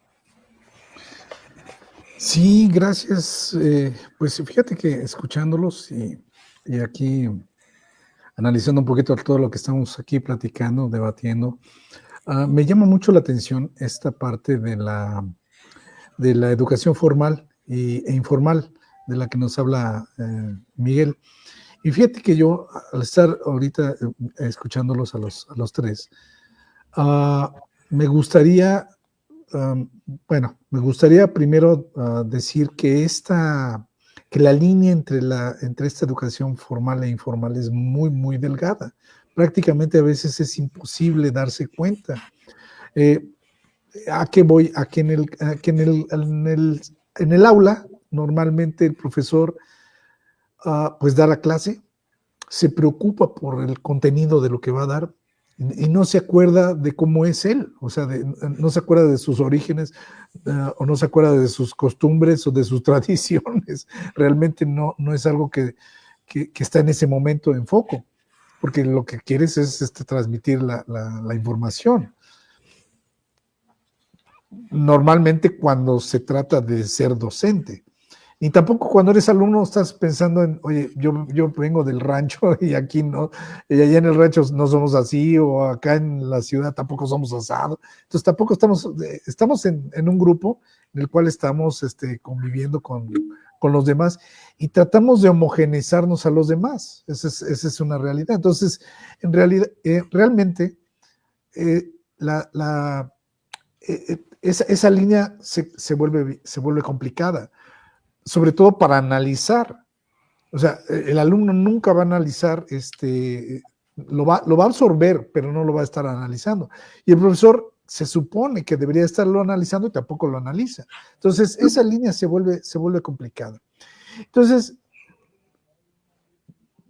Sí, gracias. Pues fíjate que escuchándolos y aquí analizando un poquito todo lo que estamos aquí platicando, debatiendo, me llama mucho la atención esta parte de la educación formal e informal de la que nos habla Miguel. Y fíjate que yo, al estar ahorita escuchándolos a los tres, me gustaría, me gustaría primero decir que la línea entre esta educación formal e informal es muy, muy delgada. Prácticamente a veces es imposible darse cuenta. ¿A qué voy? A que en el aula, normalmente el profesor pues da la clase, se preocupa por el contenido de lo que va a dar y no se acuerda de cómo es él, o sea, no se acuerda de sus orígenes o no se acuerda de sus costumbres o de sus tradiciones. Realmente no es algo que está en ese momento en foco, porque lo que quieres es transmitir la información. Normalmente cuando se trata de ser docente. Y tampoco cuando eres alumno estás pensando en, oye, yo vengo del rancho y aquí no, y allá en el rancho no somos así, o acá en la ciudad tampoco somos asados. Entonces tampoco estamos en un grupo en el cual estamos conviviendo con los demás y tratamos de homogeneizarnos a los demás. Esa es una realidad. Entonces, en realidad, realmente, esa línea se vuelve complicada, sobre todo para analizar. O sea, el alumno nunca va a analizar, lo va a absorber, pero no lo va a estar analizando. Y el profesor se supone que debería estarlo analizando y tampoco lo analiza. Entonces, esa línea se vuelve complicada. Entonces,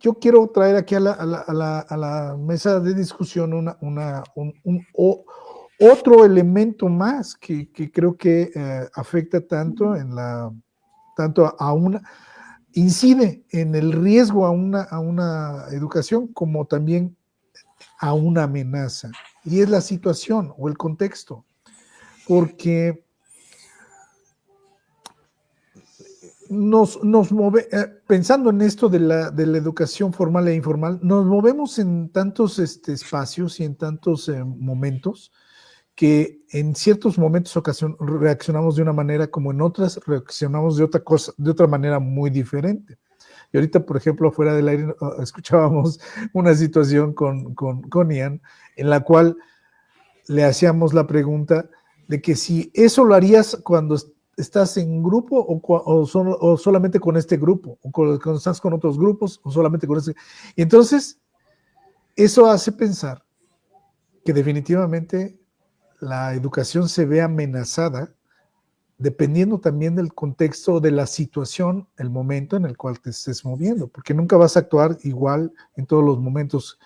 yo quiero traer aquí a la mesa de discusión otro elemento más que creo que afecta tanto incide en el riesgo a una educación como también a una amenaza, y es la situación o el contexto, porque pensando en esto de la educación formal e informal, nos movemos en tantos espacios y en tantos momentos que en ciertos momentos reaccionamos de una manera, como en otras reaccionamos de otra manera muy diferente. Y ahorita, por ejemplo, fuera del aire, escuchábamos una situación con Ian, en la cual le hacíamos la pregunta de que si eso lo harías cuando ¿estás en grupo o solamente con este grupo? ¿O cuando estás con otros grupos o solamente con este? Y entonces, eso hace pensar que definitivamente la educación se ve amenazada dependiendo también del contexto, de la situación, el momento en el cual te estés moviendo, porque nunca vas a actuar igual en todos los momentos,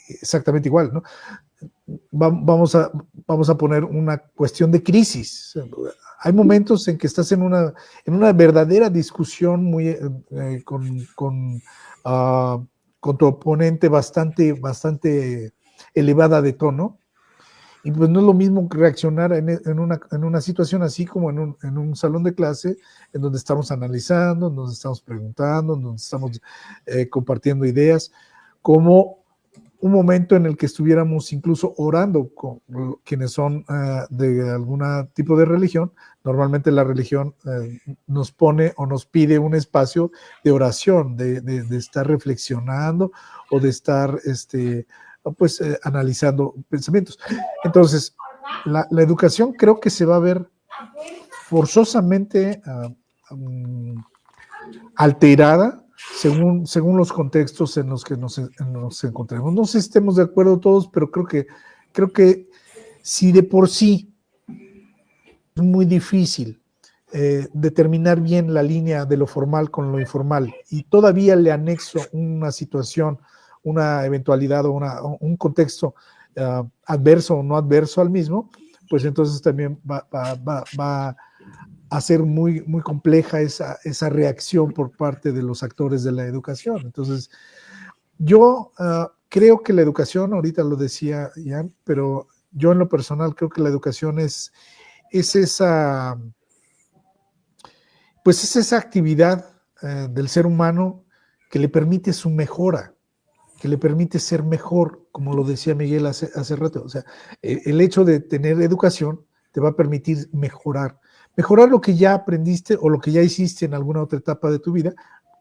exactamente igual, ¿no? Vamos a poner una cuestión de crisis. Hay momentos en que estás en una verdadera discusión muy, con tu oponente bastante elevada de tono, y pues no es lo mismo reaccionar en una situación así como en un salón de clase, en donde estamos analizando, en donde estamos preguntando, en donde estamos compartiendo ideas, como un momento en el que estuviéramos incluso orando con quienes son de algún tipo de religión. Normalmente la religión nos pone o nos pide un espacio de oración, de estar reflexionando o de estar analizando pensamientos. Entonces, la educación creo que se va a ver forzosamente alterada según los contextos en los que nos encontremos. No sé si estemos de acuerdo todos, pero creo que si de por sí es muy difícil determinar bien la línea de lo formal con lo informal, y todavía le anexo una situación, una eventualidad o un contexto adverso o no adverso al mismo, pues entonces también va a ser muy, muy compleja esa reacción por parte de los actores de la educación. Entonces, yo creo que la educación, ahorita lo decía Ian, pero yo en lo personal creo que la educación es esa, pues es esa actividad del ser humano que le permite su mejora, que le permite ser mejor, como lo decía Miguel hace rato. O sea, el hecho de tener educación te va a permitir mejorar lo que ya aprendiste o lo que ya hiciste en alguna otra etapa de tu vida.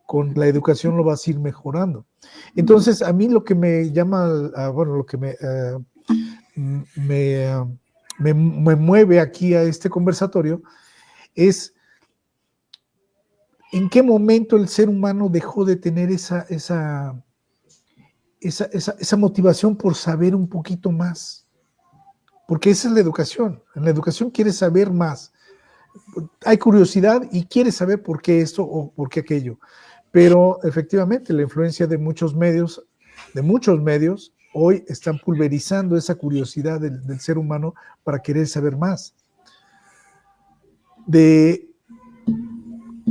Con la educación lo vas a ir mejorando. Entonces, a mí lo que me llama, lo que me mueve aquí a este conversatorio es en qué momento el ser humano dejó de tener esa motivación por saber un poquito más. Porque esa es la educación. En la educación quieres saber más. Hay curiosidad y quieres saber por qué esto o por qué aquello. Pero efectivamente la influencia de muchos medios, hoy están pulverizando esa curiosidad del ser humano para querer saber más.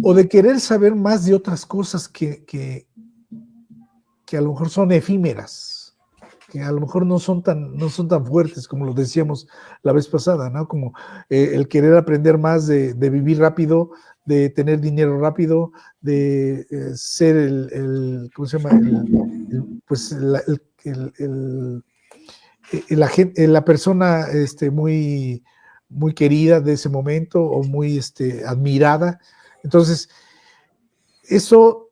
O de querer saber más de otras cosas que a lo mejor son efímeras, que a lo mejor no son tan fuertes como lo decíamos la vez pasada, ¿no? Como el querer aprender más de vivir rápido, de tener dinero rápido, de ser ¿cómo se llama? La persona muy, muy querida de ese momento o muy admirada. Entonces, eso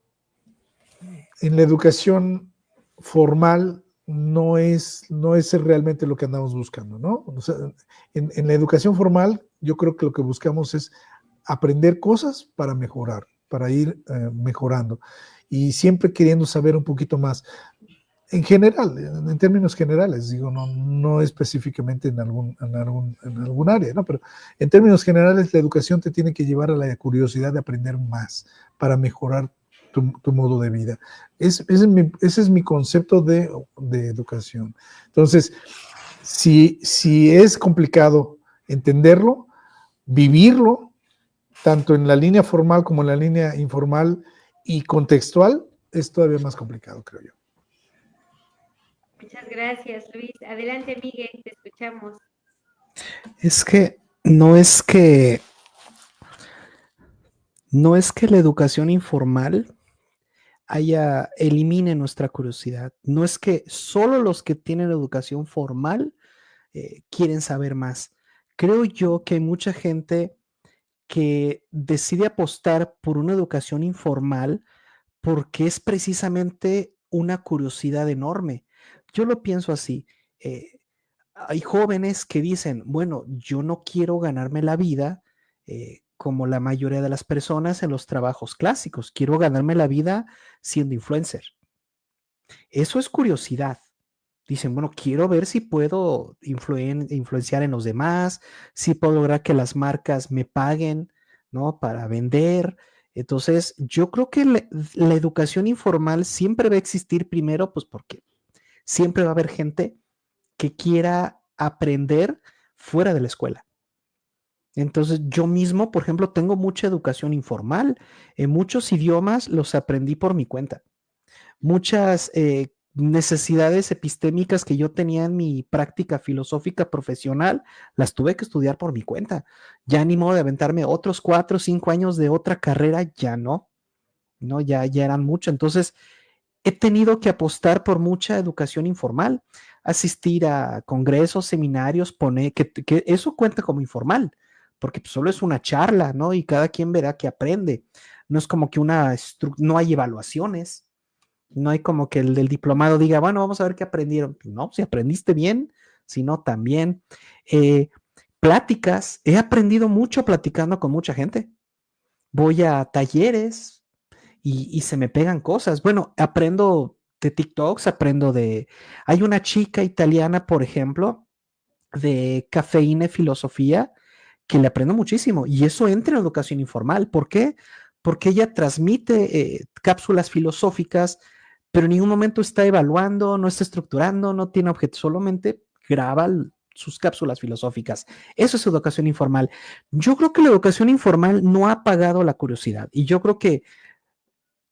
en la educación formal no es realmente lo que andamos buscando, ¿no? O sea, en la educación formal yo creo que lo que buscamos es aprender cosas para mejorar, para ir mejorando y siempre queriendo saber un poquito más. En general, en términos generales, digo, no específicamente en algún área, ¿no? Pero en términos generales, la educación te tiene que llevar a la curiosidad de aprender más para mejorar tu modo de vida. Ese es mi concepto de educación. Entonces, si es complicado entenderlo, vivirlo, tanto en la línea formal como en la línea informal y contextual, es todavía más complicado, creo yo. Muchas gracias, Luis. Adelante, Miguel, te escuchamos. Es que no es que la educación informal elimine nuestra curiosidad. No es que solo los que tienen educación formal quieren saber más. Creo yo que hay mucha gente que decide apostar por una educación informal porque es precisamente una curiosidad enorme. Yo lo pienso así. hay jóvenes que dicen, bueno, yo no quiero ganarme la vida como la mayoría de las personas en los trabajos clásicos, quiero ganarme la vida siendo influencer. Eso es curiosidad. Dicen, bueno, quiero ver si puedo influenciar en los demás, si puedo lograr que las marcas me paguen, ¿no? Para vender. Entonces, yo creo que la educación informal siempre va a existir primero, pues porque siempre va a haber gente que quiera aprender fuera de la escuela. Entonces, yo mismo, por ejemplo, tengo mucha educación informal. En muchos idiomas los aprendí por mi cuenta. Muchas necesidades epistémicas que yo tenía en mi práctica filosófica profesional, las tuve que estudiar por mi cuenta. Ya ni modo de aventarme otros 4 o 5 años de otra carrera, ya no, ¿no? Ya eran mucho. Entonces, he tenido que apostar por mucha educación informal, asistir a congresos, seminarios, que eso cuenta como informal, porque pues, solo es una charla, ¿no? Y cada quien verá que aprende. No es como que no hay evaluaciones. No hay como que el del diplomado diga, bueno, vamos a ver qué aprendieron. No, si aprendiste bien, si no, también. Pláticas, he aprendido mucho platicando con mucha gente. Voy a talleres y se me pegan cosas. Bueno, aprendo de TikToks, Hay una chica italiana, por ejemplo, de Cafeína y Filosofía, que le aprendo muchísimo. Y eso entra en educación informal. ¿Por qué? Porque ella transmite cápsulas filosóficas, pero en ningún momento está evaluando, no está estructurando, no tiene objeto, solamente graba sus cápsulas filosóficas. Eso es educación informal. Yo creo que la educación informal no ha apagado la curiosidad y yo creo que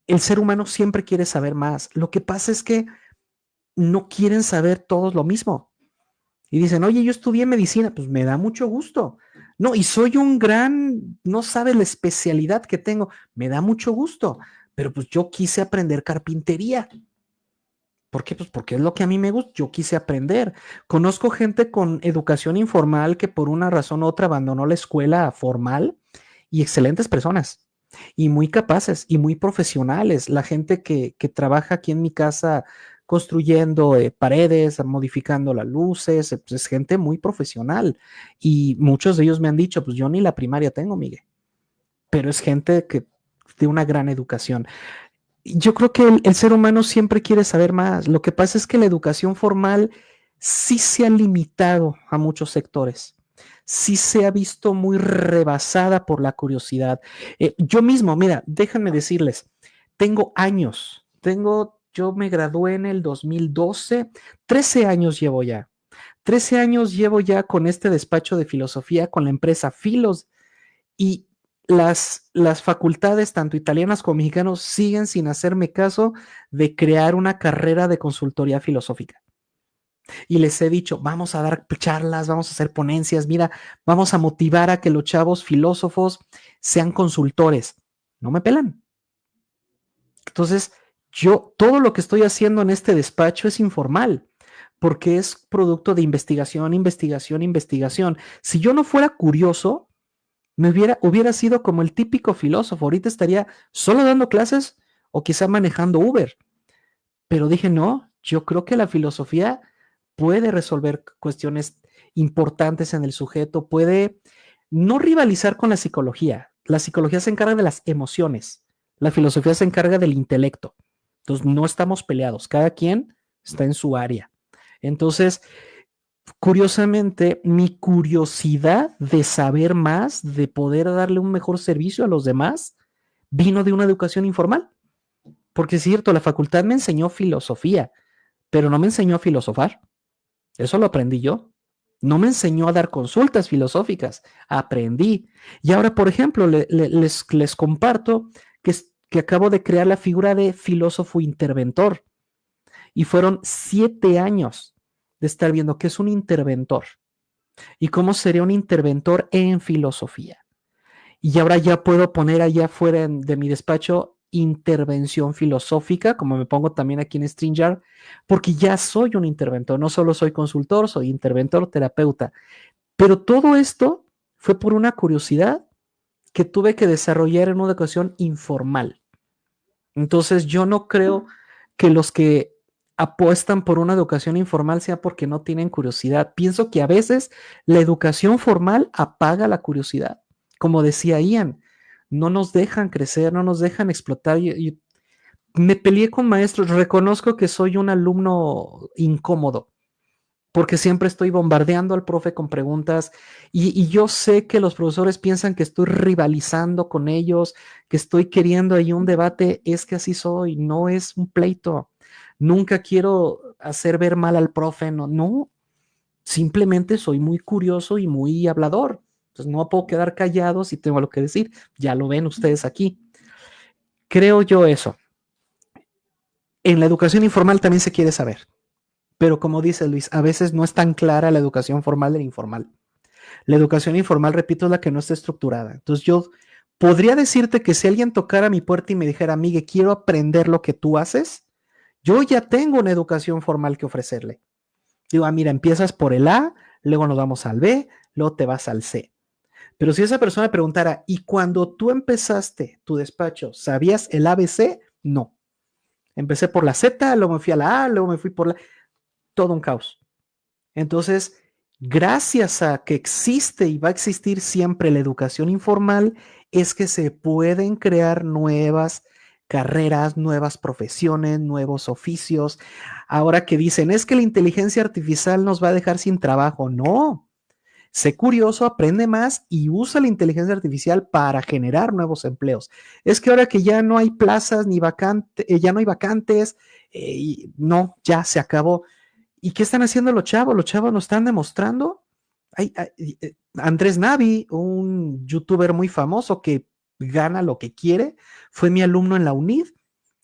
el ser humano siempre quiere saber más. Lo que pasa es que no quieren saber todos lo mismo. Y dicen, oye, yo estudié medicina, pues me da mucho gusto. No, y soy no sabes la especialidad que tengo, me da mucho gusto, pero pues yo quise aprender carpintería. ¿Por qué? Pues porque es lo que a mí me gusta, yo quise aprender. Conozco gente con educación informal que por una razón u otra abandonó la escuela formal y excelentes personas y muy capaces y muy profesionales. La gente que trabaja aquí en mi casa construyendo paredes, modificando las luces, pues es gente muy profesional y muchos de ellos me han dicho, pues yo ni la primaria tengo, Miguel, pero es gente que de una gran educación. Yo creo que el ser humano siempre quiere saber más. Lo que pasa es que la educación formal sí se ha limitado a muchos sectores. Sí se ha visto muy rebasada por la curiosidad. Yo mismo, mira, déjenme decirles, tengo años, yo me gradué en el 2012, 13 años llevo ya. 13 años llevo ya con este despacho de filosofía, con la empresa Filos, y las facultades, tanto italianas como mexicanas, siguen sin hacerme caso de crear una carrera de consultoría filosófica. Y les he dicho, vamos a dar charlas, vamos a hacer ponencias, mira, vamos a motivar a que los chavos filósofos sean consultores. No me pelan. Entonces, todo lo que estoy haciendo en este despacho es informal, porque es producto de investigación, investigación, investigación. Si yo no fuera curioso, hubiera sido como el típico filósofo. Ahorita estaría solo dando clases o quizá manejando Uber. Pero dije, no, yo creo que la filosofía puede resolver cuestiones importantes en el sujeto, puede no rivalizar con la psicología. La psicología se encarga de las emociones, la filosofía se encarga del intelecto. Entonces, no estamos peleados, cada quien está en su área. Entonces, curiosamente, mi curiosidad de saber más, de poder darle un mejor servicio a los demás, vino de una educación informal. Porque es cierto, la facultad me enseñó filosofía, pero no me enseñó a filosofar. Eso lo aprendí yo. No me enseñó a dar consultas filosóficas, aprendí. Y ahora, por ejemplo, les comparto que acabo de crear la figura de filósofo interventor. Y fueron 7 años de estar viendo qué es un interventor y cómo sería un interventor en filosofía. Y ahora ya puedo poner allá afuera de mi despacho intervención filosófica, como me pongo también aquí en StreamYard, porque ya soy un interventor, no solo soy consultor, soy interventor, terapeuta. Pero todo esto fue por una curiosidad que tuve que desarrollar en una educación informal. Entonces yo no creo que los que apuestan por una educación informal sea porque no tienen curiosidad. Pienso que a veces la educación formal apaga la curiosidad. Como decía Ian, no nos dejan crecer, no nos dejan explotar. Y me peleé con maestros, reconozco que soy un alumno incómodo, porque siempre estoy bombardeando al profe con preguntas y yo sé que los profesores piensan que estoy rivalizando con ellos, que estoy queriendo ahí un debate. Es que así soy, no es un pleito. Nunca quiero hacer ver mal al profe, no, no, simplemente soy muy curioso y muy hablador. Entonces no puedo quedar callado si tengo algo que decir. Ya lo ven ustedes aquí. Creo yo eso. En la educación informal también se quiere saber, pero como dice Luis, a veces no es tan clara la educación formal de la informal. La educación informal, repito, es la que no está estructurada. Entonces yo podría decirte que si alguien tocara mi puerta y me dijera, Migue, quiero aprender lo que tú haces, yo ya tengo una educación formal que ofrecerle. Digo, mira, empiezas por el A, luego nos vamos al B, luego te vas al C. Pero si esa persona preguntara, ¿y cuando tú empezaste tu despacho, sabías el ABC? No. Empecé por la Z, luego me fui a la A, luego me fui por la... Todo un caos. Entonces, gracias a que existe y va a existir siempre la educación informal, es que se pueden crear nuevas carreras, nuevas profesiones, nuevos oficios. Ahora que dicen, es que la inteligencia artificial nos va a dejar sin trabajo. No, sé curioso, aprende más y usa la inteligencia artificial para generar nuevos empleos. Es que ahora que ya no hay plazas ni vacantes, ya no hay vacantes, no, ya se acabó. ¿Y qué están haciendo los chavos? Los chavos nos están demostrando. Andrés Navi, un youtuber muy famoso que gana lo que quiere, fue mi alumno en la UNID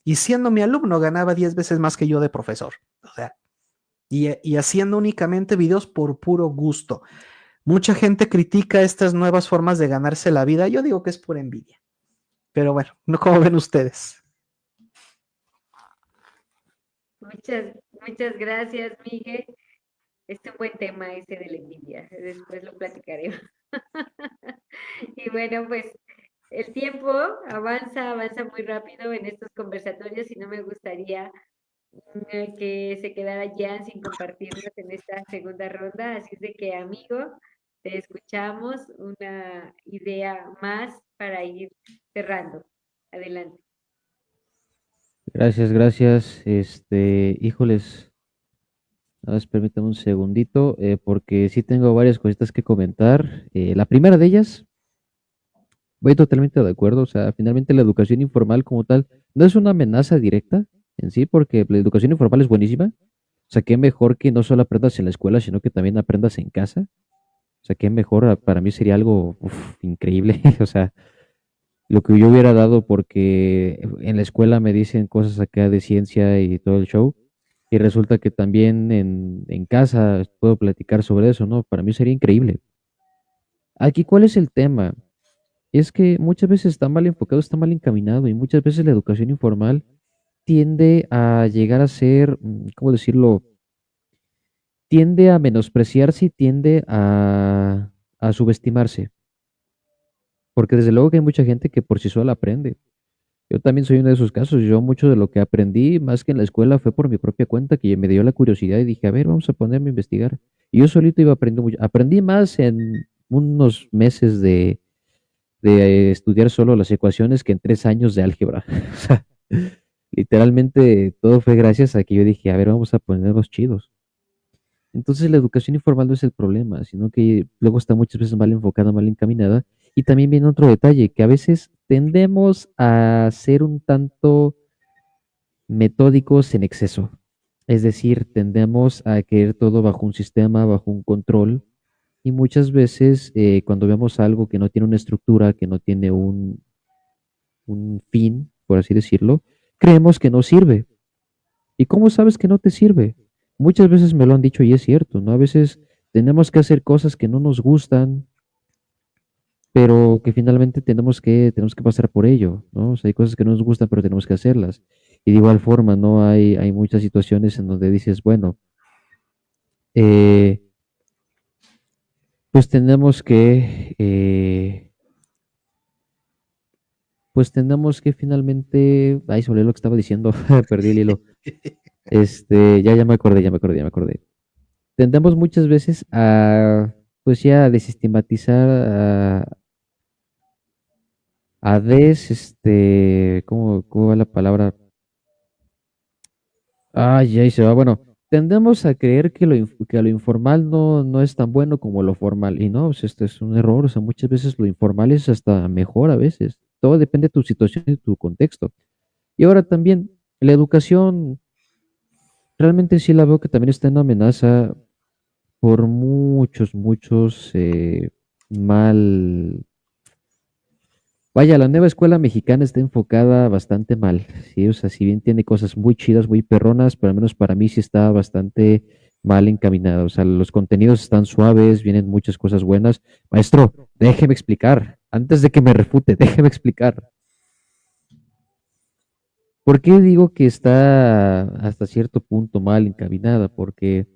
y siendo mi alumno ganaba 10 veces más que yo de profesor. O sea, y haciendo únicamente videos por puro gusto. Mucha gente critica estas nuevas formas de ganarse la vida. Yo digo que es pura envidia. Pero bueno, ¿no? ¿Cómo ven ustedes? Muchas gracias, Miguel. Es un buen tema ese de la envidia. Después lo platicaremos. Y bueno, pues el tiempo avanza muy rápido en estos conversatorios y no me gustaría que se quedara Jan sin compartirnos en esta segunda ronda. Así es de que, amigo, te escuchamos una idea más para ir cerrando. Adelante. Gracias, gracias. Híjoles, nada más permítame un segundito, porque sí tengo varias cositas que comentar. La primera de ellas, voy totalmente de acuerdo. O sea, finalmente la educación informal como tal no es una amenaza directa en sí, porque la educación informal es buenísima. O sea, qué mejor que no solo aprendas en la escuela, sino que también aprendas en casa. O sea, qué mejor, para mí sería algo increíble. O sea, lo que yo hubiera dado porque en la escuela me dicen cosas acá de ciencia y todo el show, y resulta que también en casa puedo platicar sobre eso, ¿no? Para mí sería increíble. Aquí, ¿cuál es el tema? Es que muchas veces está mal enfocado, está mal encaminado, y muchas veces la educación informal tiende a llegar a ser, ¿cómo decirlo? Tiende a menospreciarse y tiende a subestimarse, porque desde luego que hay mucha gente que por sí sola aprende. Yo también soy uno de esos casos. Yo mucho de lo que aprendí, más que en la escuela, fue por mi propia cuenta, que me dio la curiosidad y dije, a ver, vamos a ponerme a investigar. Y yo solito iba aprendiendo mucho. Aprendí más en unos meses de estudiar solo las ecuaciones que en 3 años de álgebra. O sea, literalmente todo fue gracias a que yo dije, a ver, vamos a ponernos chidos. Entonces la educación informal no es el problema, sino que luego está muchas veces mal enfocada, mal encaminada. Y también viene otro detalle, que a veces tendemos a ser un tanto metódicos en exceso. Es decir, tendemos a querer todo bajo un sistema, bajo un control. Y muchas veces cuando vemos algo que no tiene una estructura, que no tiene un fin, por así decirlo, creemos que no sirve. ¿Y cómo sabes que no te sirve? Muchas veces me lo han dicho y es cierto, ¿no? A veces tenemos que hacer cosas que no nos gustan, pero que finalmente tenemos que pasar por ello, ¿no? O sea, hay cosas que no nos gustan, pero tenemos que hacerlas. Y de igual forma, ¿no? Hay muchas situaciones en donde dices, bueno, eh, pues pues tenemos que finalmente, ay, sobre lo que estaba diciendo, perdí el hilo. Ya me acordé. Tendemos muchas veces a, pues ya, a desestigmatizar, ¿cómo va la palabra? Ya ahí se va. Bueno, tendemos a creer que que lo informal no es tan bueno como lo formal. Y no, pues esto es un error. O sea, muchas veces lo informal es hasta mejor a veces. Todo depende de tu situación y tu contexto. Y ahora también, la educación, realmente sí la veo que también está en amenaza por muchos mal. Vaya, la nueva escuela mexicana está enfocada bastante mal, ¿sí? O sea, si bien tiene cosas muy chidas, muy perronas, pero al menos para mí sí está bastante mal encaminada. O sea, los contenidos están suaves, vienen muchas cosas buenas. Maestro, déjeme explicar. Antes de que me refute, déjeme explicar. ¿Por qué digo que está hasta cierto punto mal encaminada? Porque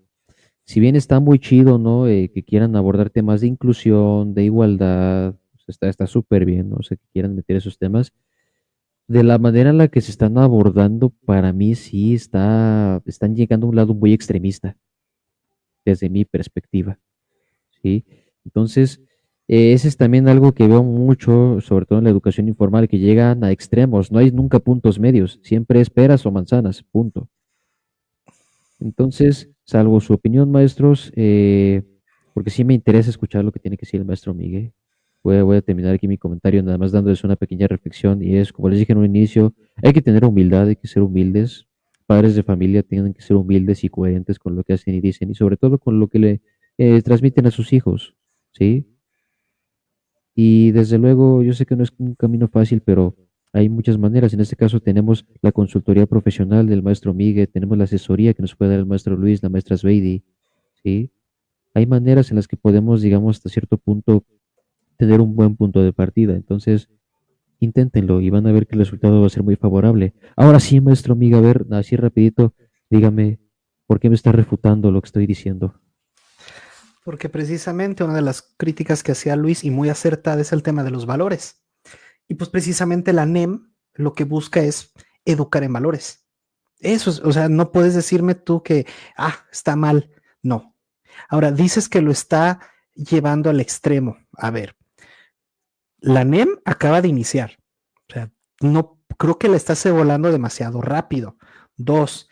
si bien está muy chido, ¿no? Que quieran abordar temas de inclusión, de igualdad, pues está súper bien, ¿no? O sea, que quieran meter esos temas. De la manera en la que se están abordando, para mí sí están llegando a un lado muy extremista, desde mi perspectiva, ¿sí? Entonces, ese es también algo que veo mucho, sobre todo en la educación informal, que llegan a extremos, no hay nunca puntos medios, siempre es peras o manzanas, punto. Entonces, salvo su opinión, maestros, porque sí me interesa escuchar lo que tiene que decir el maestro Miguel. Voy a terminar aquí mi comentario, nada más dándoles una pequeña reflexión, y es, como les dije en un inicio, hay que tener humildad, hay que ser humildes. Padres de familia tienen que ser humildes y coherentes con lo que hacen y dicen, y sobre todo con lo que le transmiten a sus hijos, ¿sí? Y desde luego, yo sé que no es un camino fácil, pero hay muchas maneras. En este caso tenemos la consultoría profesional del maestro Miguel, tenemos la asesoría que nos puede dar el maestro Luis, la maestra Sveidi, ¿sí? Hay maneras en las que podemos, digamos, hasta cierto punto tener un buen punto de partida. Entonces, inténtenlo y van a ver que el resultado va a ser muy favorable. Ahora sí, maestro Miguel, a ver, así rapidito, dígame, ¿por qué me está refutando lo que estoy diciendo? Porque precisamente una de las críticas que hacía Luis, y muy acertada, es el tema de los valores. Y pues precisamente la NEM lo que busca es educar en valores. Eso es, o sea, no puedes decirme tú que, está mal. No. Ahora, dices que lo está llevando al extremo. A ver, la NEM acaba de iniciar. O sea, no creo que la estás volando demasiado rápido. Dos,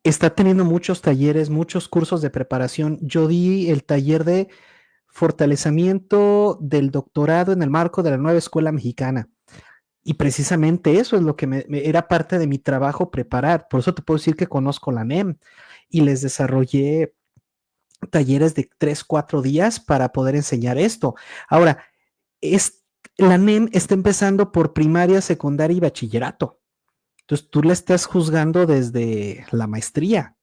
está teniendo muchos talleres, muchos cursos de preparación. Yo di el taller de fortalecimiento del doctorado en el marco de la nueva escuela mexicana. Y precisamente eso es lo que era parte de mi trabajo preparar. Por eso te puedo decir que conozco la NEM y les desarrollé talleres de 3, 4 días para poder enseñar esto. Ahora, la NEM está empezando por primaria, secundaria y bachillerato. Entonces tú la estás juzgando desde la maestría.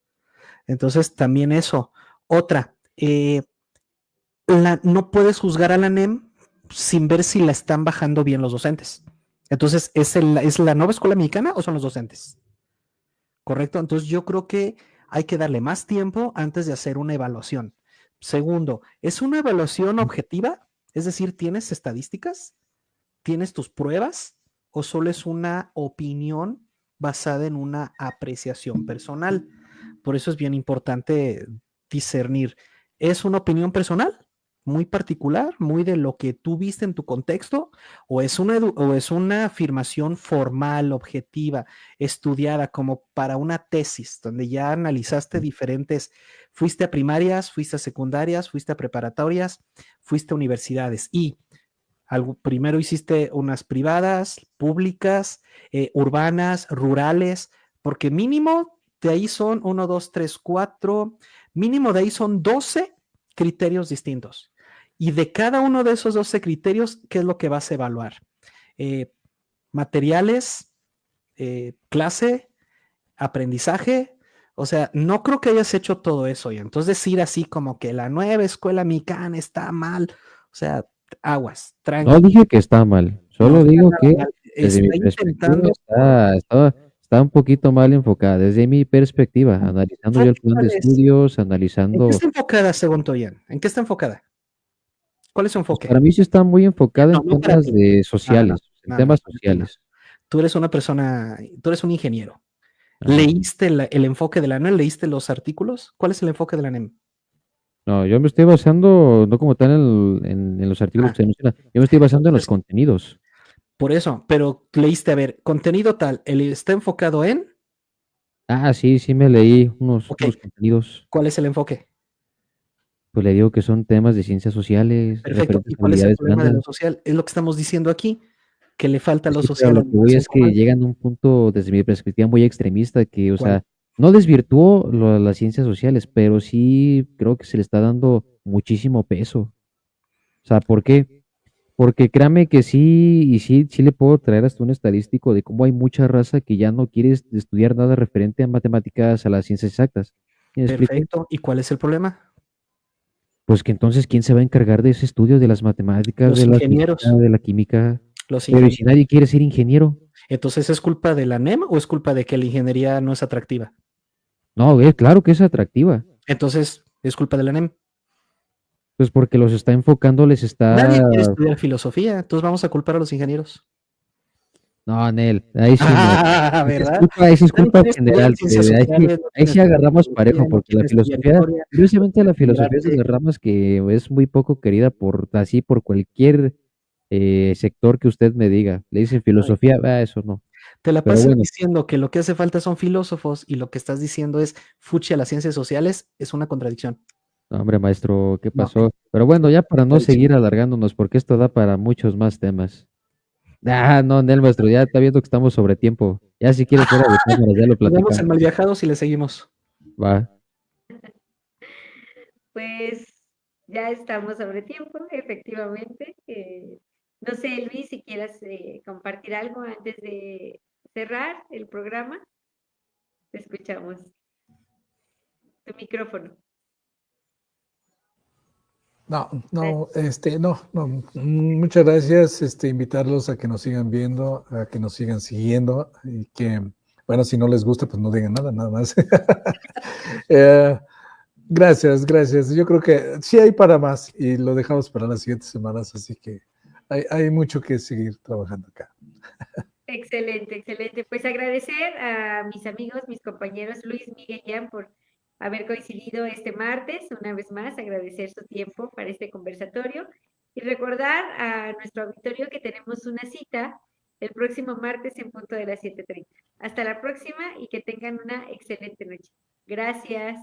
Entonces también eso. Otra, no puedes juzgar a la NEM sin ver si la están bajando bien los docentes. Entonces, ¿es la nueva escuela mexicana o son los docentes? ¿Correcto? Entonces, yo creo que hay que darle más tiempo antes de hacer una evaluación. Segundo, ¿es una evaluación objetiva? Es decir, ¿tienes estadísticas? ¿Tienes tus pruebas? ¿O solo es una opinión basada en una apreciación personal? Por eso es bien importante discernir. ¿Es una opinión personal? Muy particular, muy de lo que tú viste en tu contexto, o es una afirmación formal, objetiva, estudiada como para una tesis, donde ya analizaste diferentes, fuiste a primarias, fuiste a secundarias, fuiste a preparatorias, fuiste a universidades y primero hiciste unas privadas, públicas, urbanas, rurales, porque mínimo de ahí son 1, 2, 3, 4, mínimo de ahí son 12 criterios distintos. Y de cada uno de esos 12 criterios, ¿qué es lo que vas a evaluar? Materiales, clase, aprendizaje. O sea, no creo que hayas hecho todo eso. Y entonces decir así como que la nueva escuela mexicana está mal. O sea, aguas, No tranqui. dije que está mal, No solo está digo nada que mal. desde mi Está perspectiva intentando está un poquito mal enfocada. Desde mi perspectiva, analizando yo el plan de ¿Cuál es? estudios, ¿En qué analizando, está enfocada, según Toyan? ¿En qué está enfocada? ¿Cuál es su pues enfoque? para mí sí está muy enfocada en No, no para temas ti. de No, no, no, sociales, en no, no, temas para ti no. sociales. Tú eres una persona, tú eres un ingeniero. Ajá. ¿Leíste el enfoque de la NEM? ¿Leíste los artículos? ¿Cuál es el enfoque de la NEM? No, yo me estoy basando, no como tal en los artículos Ah, que se mencionan, yo me estoy basando en los entonces, contenidos. por eso, pero leíste, a ver, contenido tal, está enfocado en, Ah, sí, sí me leí unos, ok, unos contenidos. ¿cuál es el enfoque? Pues le digo que son temas de ciencias sociales, Perfecto. referentes ¿Y a cuál es el habilidades problema de lo blandas. social? Es lo que estamos diciendo aquí, que le falta Pues lo sí, pero social lo en que voy educación es que formal. llegan a un punto, desde mi perspectiva, muy extremista, que, o ¿Cuál? sea, no desvirtuó las ciencias sociales, pero sí creo que se le está dando muchísimo peso. O sea, ¿por qué? Porque créame que sí, y sí, sí le puedo traer hasta un estadístico de cómo hay mucha raza que ya no quiere estudiar nada referente a matemáticas, a las ciencias exactas. ¿Me explico? Perfecto. ¿Y cuál es el problema? Pues que entonces, ¿quién se va a encargar de ese estudio de las matemáticas, Los de la física, ingenieros. de la química? Los Pero ¿y si ingenieros. nadie quiere ser ingeniero? Entonces, ¿es culpa de la NEM o es culpa de que la ingeniería no es atractiva? No, claro que es atractiva. Entonces, ¿es culpa de la NEM? Pues porque los está enfocando, les está... Nadie quiere estudiar filosofía, entonces vamos a culpar a los ingenieros. No, Nel, ahí sí no. Ah, ¿verdad? Esa es Nadie culpa quiere estudiar general. ciencias sociales, no Ahí quiere sí estudiar agarramos filosofía, parejo, no porque la quiere estudiar filosofía, historia, no curiosamente quiere la estudiar filosofía es de arte. las ramas que es muy poco querida por cualquier sector que usted me diga. Le dicen Ay, filosofía, eso no. te la Pero pasas bueno, diciendo que lo que hace falta son filósofos y lo que estás diciendo es fuchi a las ciencias sociales, es una contradicción. no, hombre, maestro, ¿qué No, pasó? Pero es bueno, una ya para no contradicción. seguir alargándonos, porque esto da para muchos más temas. Ah, no, Nel, maestro, ya está viendo que estamos sobre tiempo. Ya si quiere fuera de cámaras, ya lo Nos vemos platicamos. en Malviajados y le seguimos. Va. Pues ya estamos sobre tiempo, efectivamente. No sé, Luis, si quieras compartir algo antes de cerrar el programa. Te escuchamos. Tu micrófono. No, no, no. Muchas gracias. Invitarlos a que nos sigan viendo, a que nos sigan siguiendo y que, bueno, si no les gusta, pues no digan nada, nada más. Eh, gracias, gracias. Yo creo que sí hay para más y lo dejamos para las siguientes semanas, así que hay mucho que seguir trabajando acá. Excelente, excelente. Pues agradecer a mis amigos, mis compañeros Luis, Miguel y Jan por haber coincidido este martes. Una vez más, agradecer su tiempo para este conversatorio y recordar a nuestro auditorio que tenemos una cita el próximo martes en punto de las 7:30. Hasta la próxima y que tengan una excelente noche. Gracias.